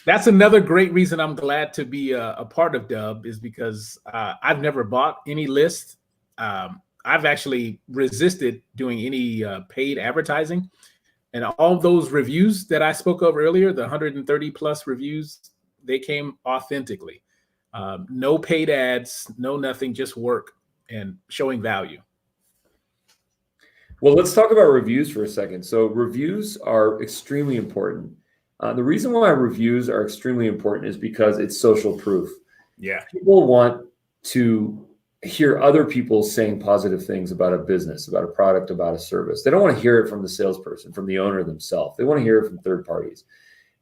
That's another great reason I'm glad to be a part of Dubb, is because I've never bought any list. I've actually resisted doing any paid advertising, and all those reviews that I spoke of earlier, the 130 plus reviews, they came authentically. No paid ads, no nothing, just work and showing value. Well, let's talk about reviews for a second. So reviews are extremely important. The reason why reviews are extremely important is because it's social proof. Yeah. People want to hear other people saying positive things about a business, about a product, about a service. They don't want to hear it from the salesperson, from the owner themselves. They want to hear it from third parties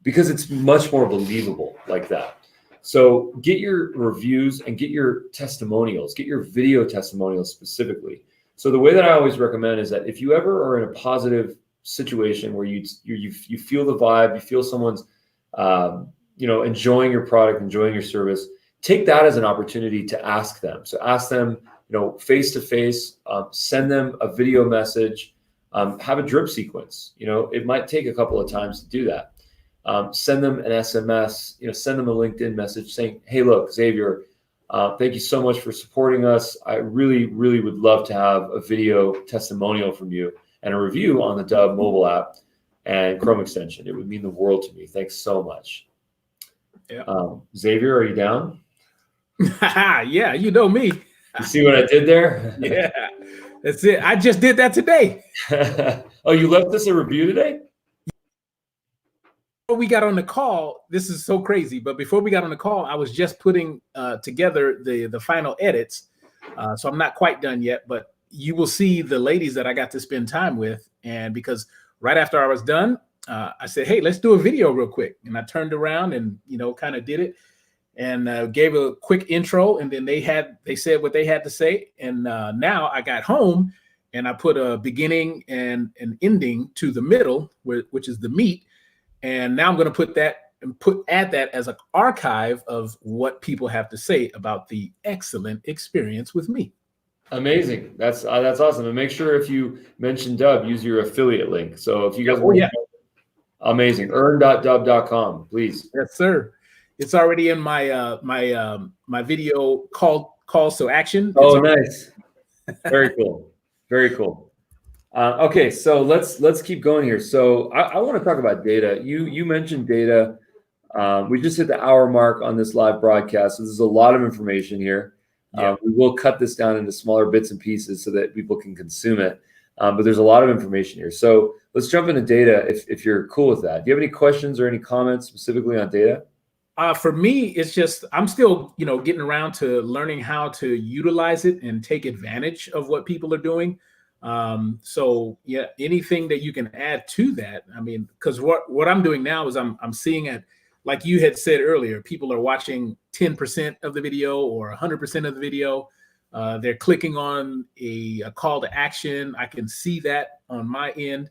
because it's much more believable like that. So get your reviews and get your testimonials, get your video testimonials specifically. So the way that I always recommend is that if you ever are in a positive situation where you feel the vibe, you feel someone's enjoying your product, enjoying your service, take that as an opportunity to ask them. So ask them, face to face, send them a video message, have a drip sequence. It might take a couple of times to do that. Send them an SMS, send them a LinkedIn message saying, hey, look, Xavier, thank you so much for supporting us. I really, really would love to have a video testimonial from you and a review on the Dubb mobile app and Chrome extension. It would mean the world to me. Thanks so much. Yeah. Xavier, are you down? Yeah, you know me. You see what I did there? Yeah, that's it. I just did that today. Oh, you left us a review today? Before we got on the call, this is so crazy, but before we got on the call, I was just putting together the final edits. So I'm not quite done yet, but you will see the ladies that I got to spend time with. And because right after I was done, I said, hey, let's do a video real quick. And I turned around and, kind of did it and gave a quick intro. And then they said what they had to say. And now I got home and I put a beginning and an ending to the middle, which is the meat. And now I'm going to put that add that as an archive of what people have to say about the excellent experience with me. Amazing. That's awesome. And make sure if you mention Dubb, use your affiliate link. So if you guys amazing. earn.dubb.com, please. Yes, sir. It's already in my my video calls to action. Oh, nice. Very cool. Very cool. Okay, so let's keep going here. So I want to talk about data. You mentioned data. We just hit the hour mark on this live broadcast, so there's a lot of information here. We will cut this down into smaller bits and pieces so that people can consume it. But there's a lot of information here. So let's jump into data if you're cool with that. Do you have any questions or any comments specifically on data? For me, it's just I'm still, getting around to learning how to utilize it and take advantage of what people are doing. So yeah, anything that you can add to that. I mean, because what I'm doing now is I'm seeing it, like you had said earlier, people are watching 10% of the video or 100% of the video. They're clicking on a call to action. I can see that on my end.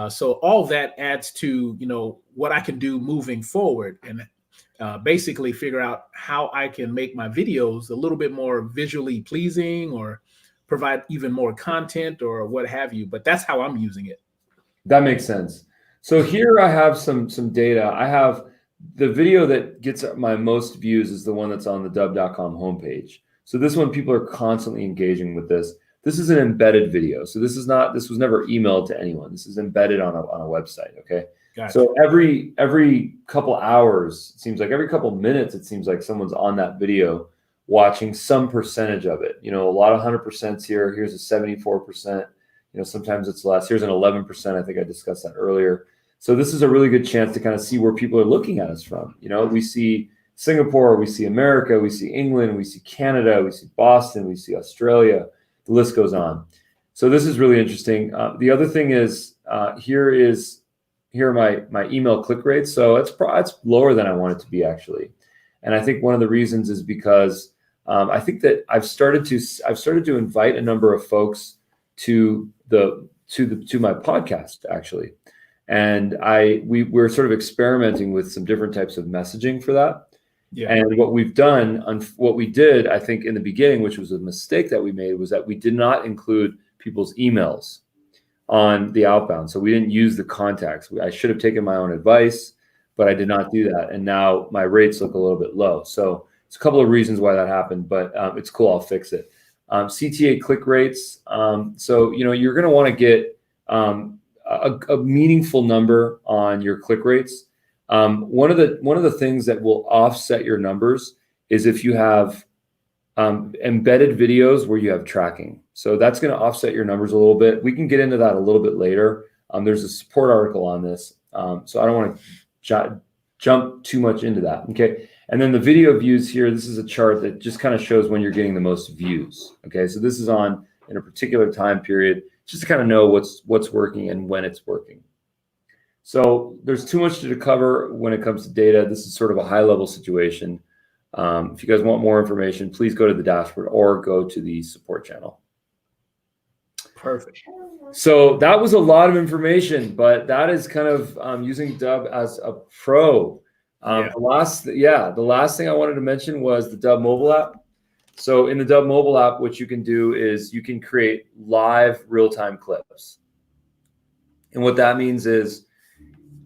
So all that adds to, what I can do moving forward and basically figure out how I can make my videos a little bit more visually pleasing or provide even more content or what have you. But that's how I'm using it. That makes sense. So here I have some data. I have the video that gets my most views is the one that's on the dubb.com homepage. So this one, people are constantly engaging with this. This is an embedded video. So this was never emailed to anyone. This is embedded on a website. Okay. Gotcha. So every couple hours, it seems like every couple minutes, it seems like someone's on that video watching some percentage of it. A lot of 100% here. Here's a 74%. Sometimes it's less. Here's an 11%. I think I discussed that earlier. So this is a really good chance to kind of see where people are looking at us from. We see Singapore, we see America, we see England, we see Canada, we see Boston, we see Australia. The list goes on. So this is really interesting. The other thing is here are my email click rates. So it's lower than I want it to be actually. And I think one of the reasons is because I think that I've started to invite a number of folks to my podcast actually. And we're sort of experimenting with some different types of messaging for that. Yeah. And what we did, I think in the beginning, which was a mistake that we made, was that we did not include people's emails on the outbound. So we didn't use the contacts. I should have taken my own advice, but I did not do that. And now my rates look a little bit low. So it's a couple of reasons why that happened, but it's cool. I'll fix it. CTA click rates. So, you're going to want to get a meaningful number on your click rates. One of the things that will offset your numbers is if you have embedded videos where you have tracking. So that's going to offset your numbers a little bit. We can get into that a little bit later. There's a support article on this. So I don't want to jump too much into that. Okay. And then the video views here, this is a chart that just kind of shows when you're getting the most views. Okay. So this is on in a particular time period, just to kind of know what's working and when it's working. So there's too much to cover when it comes to data. This is sort of a high level situation. If you guys want more information, please go to the dashboard or go to the support channel. Perfect. So that was a lot of information, but that is kind of using Dubb as a pro. The last thing I wanted to mention was the Dubb mobile app. So in the Dubb mobile app, what you can do is you can create live real-time clips. And what that means is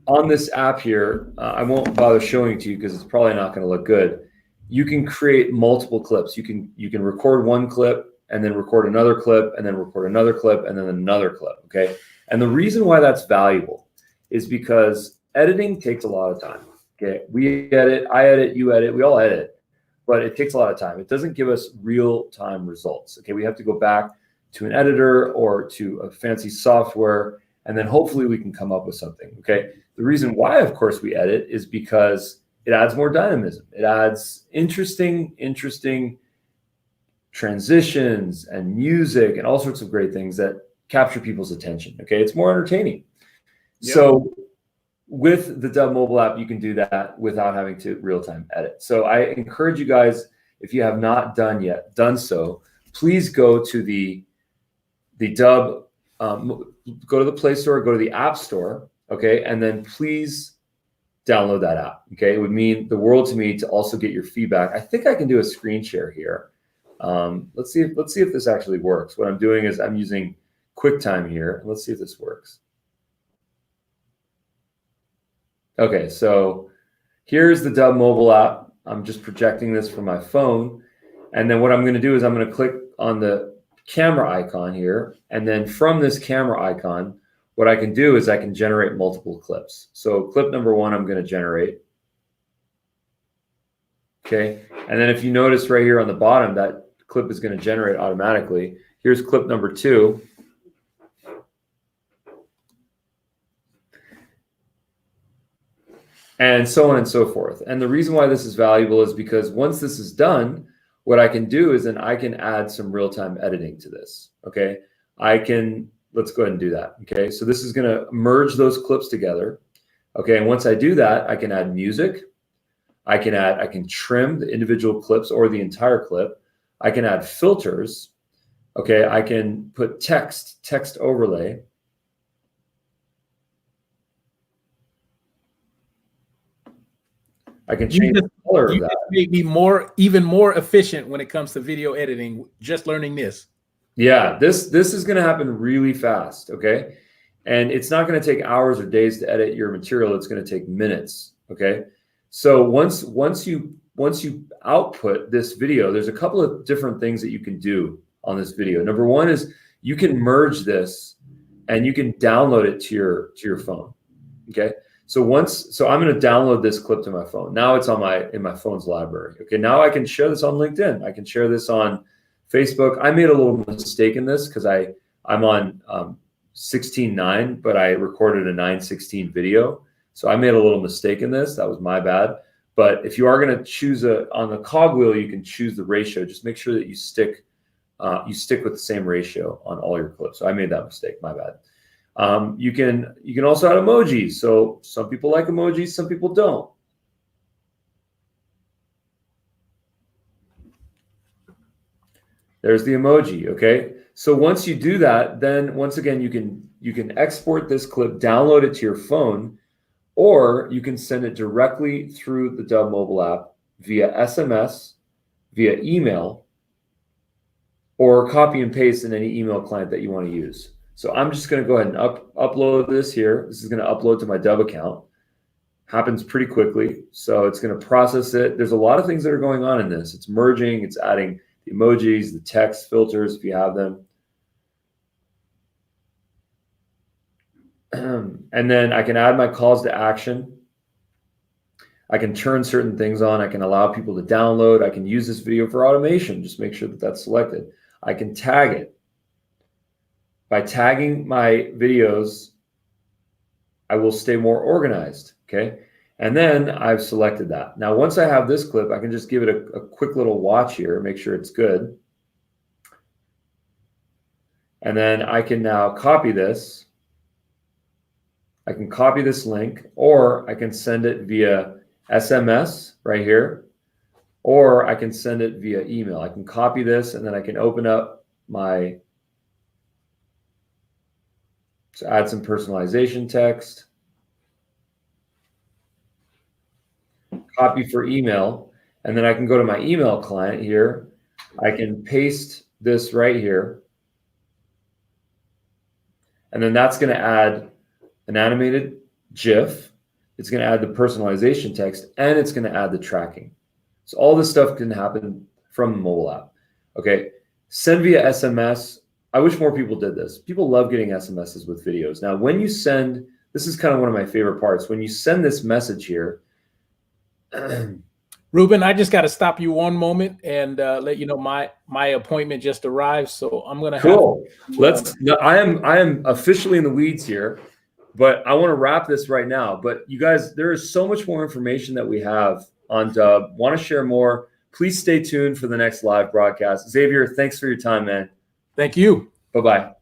on this app here, I won't bother showing it to you because it's probably not going to look good. You can create multiple clips. You can record one clip and then record another clip and then record another clip and then another clip. Okay. And the reason why that's valuable is because editing takes a lot of time. Okay. We edit, I edit, you edit, we all edit, but it takes a lot of time. It doesn't give us real-time results. Okay. We have to go back to an editor or to a fancy software, and then hopefully we can come up with something. Okay. The reason why, of course, we edit is because it adds more dynamism. It adds interesting transitions and music and all sorts of great things that capture people's attention. Okay. It's more entertaining. Yep. So with the Dubb mobile app, you can do that without having to real-time edit. So I encourage you guys, if you have not done so, please go to the Dubb, go to the Play Store, go to the App Store, okay, and then please download that app. Okay, it would mean the world to me to also get your feedback. I think I can do a screen share here. Let's see if this actually works. What I'm doing is I'm using QuickTime here. Let's see if this works. Okay, so here's the Dubb mobile app. I'm just projecting this from my phone. And then what I'm going to do is I'm going to click on the camera icon here. And then from this camera icon, what I can do is I can generate multiple clips. So clip number 1, I'm going to generate. Okay. And then if you notice right here on the bottom, that clip is going to generate automatically. Here's clip number 2. And so on and so forth. And the reason why this is valuable is because once this is done, what I can do is then I can add some real-time editing to this. Okay. Let's go ahead and do that. Okay. So this is going to merge those clips together. Okay. And once I do that, I can add music. I can trim the individual clips or the entire clip. I can add filters. Okay. I can put text overlay. I can change the color of that. Make me even more efficient when it comes to video editing, just learning this. Yeah, this is going to happen really fast, okay? And it's not going to take hours or days to edit your material. It's going to take minutes, okay? So once you output this video, there's a couple of different things that you can do on this video. Number 1 is you can merge this and you can download it to your phone, okay? So I'm going to download this clip to my phone. Now it's in my phone's library. Okay, now I can share this on LinkedIn. I can share this on Facebook. I made a little mistake in this because I'm on 16:9, but I recorded a 9:16 video. So I made a little mistake in this. That was my bad. But if you are going to choose on the cogwheel, you can choose the ratio. Just make sure that you stick with the same ratio on all your clips. So I made that mistake. My bad. You can also add emojis. So some people like emojis, some people don't. There's the emoji. Okay. So once you do that, then once again, you can export this clip, download it to your phone, or you can send it directly through the Dubb mobile app via SMS, via email, or copy and paste in any email client that you want to use. So I'm just going to go ahead and upload this here. This is going to upload to my Dubb account. Happens pretty quickly. So it's going to process it. There's a lot of things that are going on in this. It's merging, it's adding the emojis, the text filters if you have them. And then I can add my calls to action. I can turn certain things on. I can allow people to download. I can use this video for automation. Just make sure that that's selected. I can tag it. By tagging my videos, I will stay more organized, okay? And then I've selected that. Now, once I have this clip, I can just give it a quick little watch here, make sure it's good. And then I can now copy this. I can copy this link, or I can send it via SMS right here, or I can send it via email. I can copy this, and then I can open up so add some personalization text, copy for email, and then I can go to my email client here. I can paste this right here, and then that's going to add an animated GIF. It's going to add the personalization text, and it's going to add the tracking. So all this stuff can happen from the mobile app. Okay, send via SMS. I wish more people did this. People love getting SMSs with videos. Now, when you send, this is kind of one of my favorite parts. When you send this message here. Ruben, I just got to stop you one moment and let you know my appointment just arrived. So I'm going to cool. I am officially in the weeds here, but I want to wrap this right now. But you guys, there is so much more information that we have on Dubb. Want to share more? Please stay tuned for the next live broadcast. Xavier, thanks for your time, man. Thank you. Bye-bye.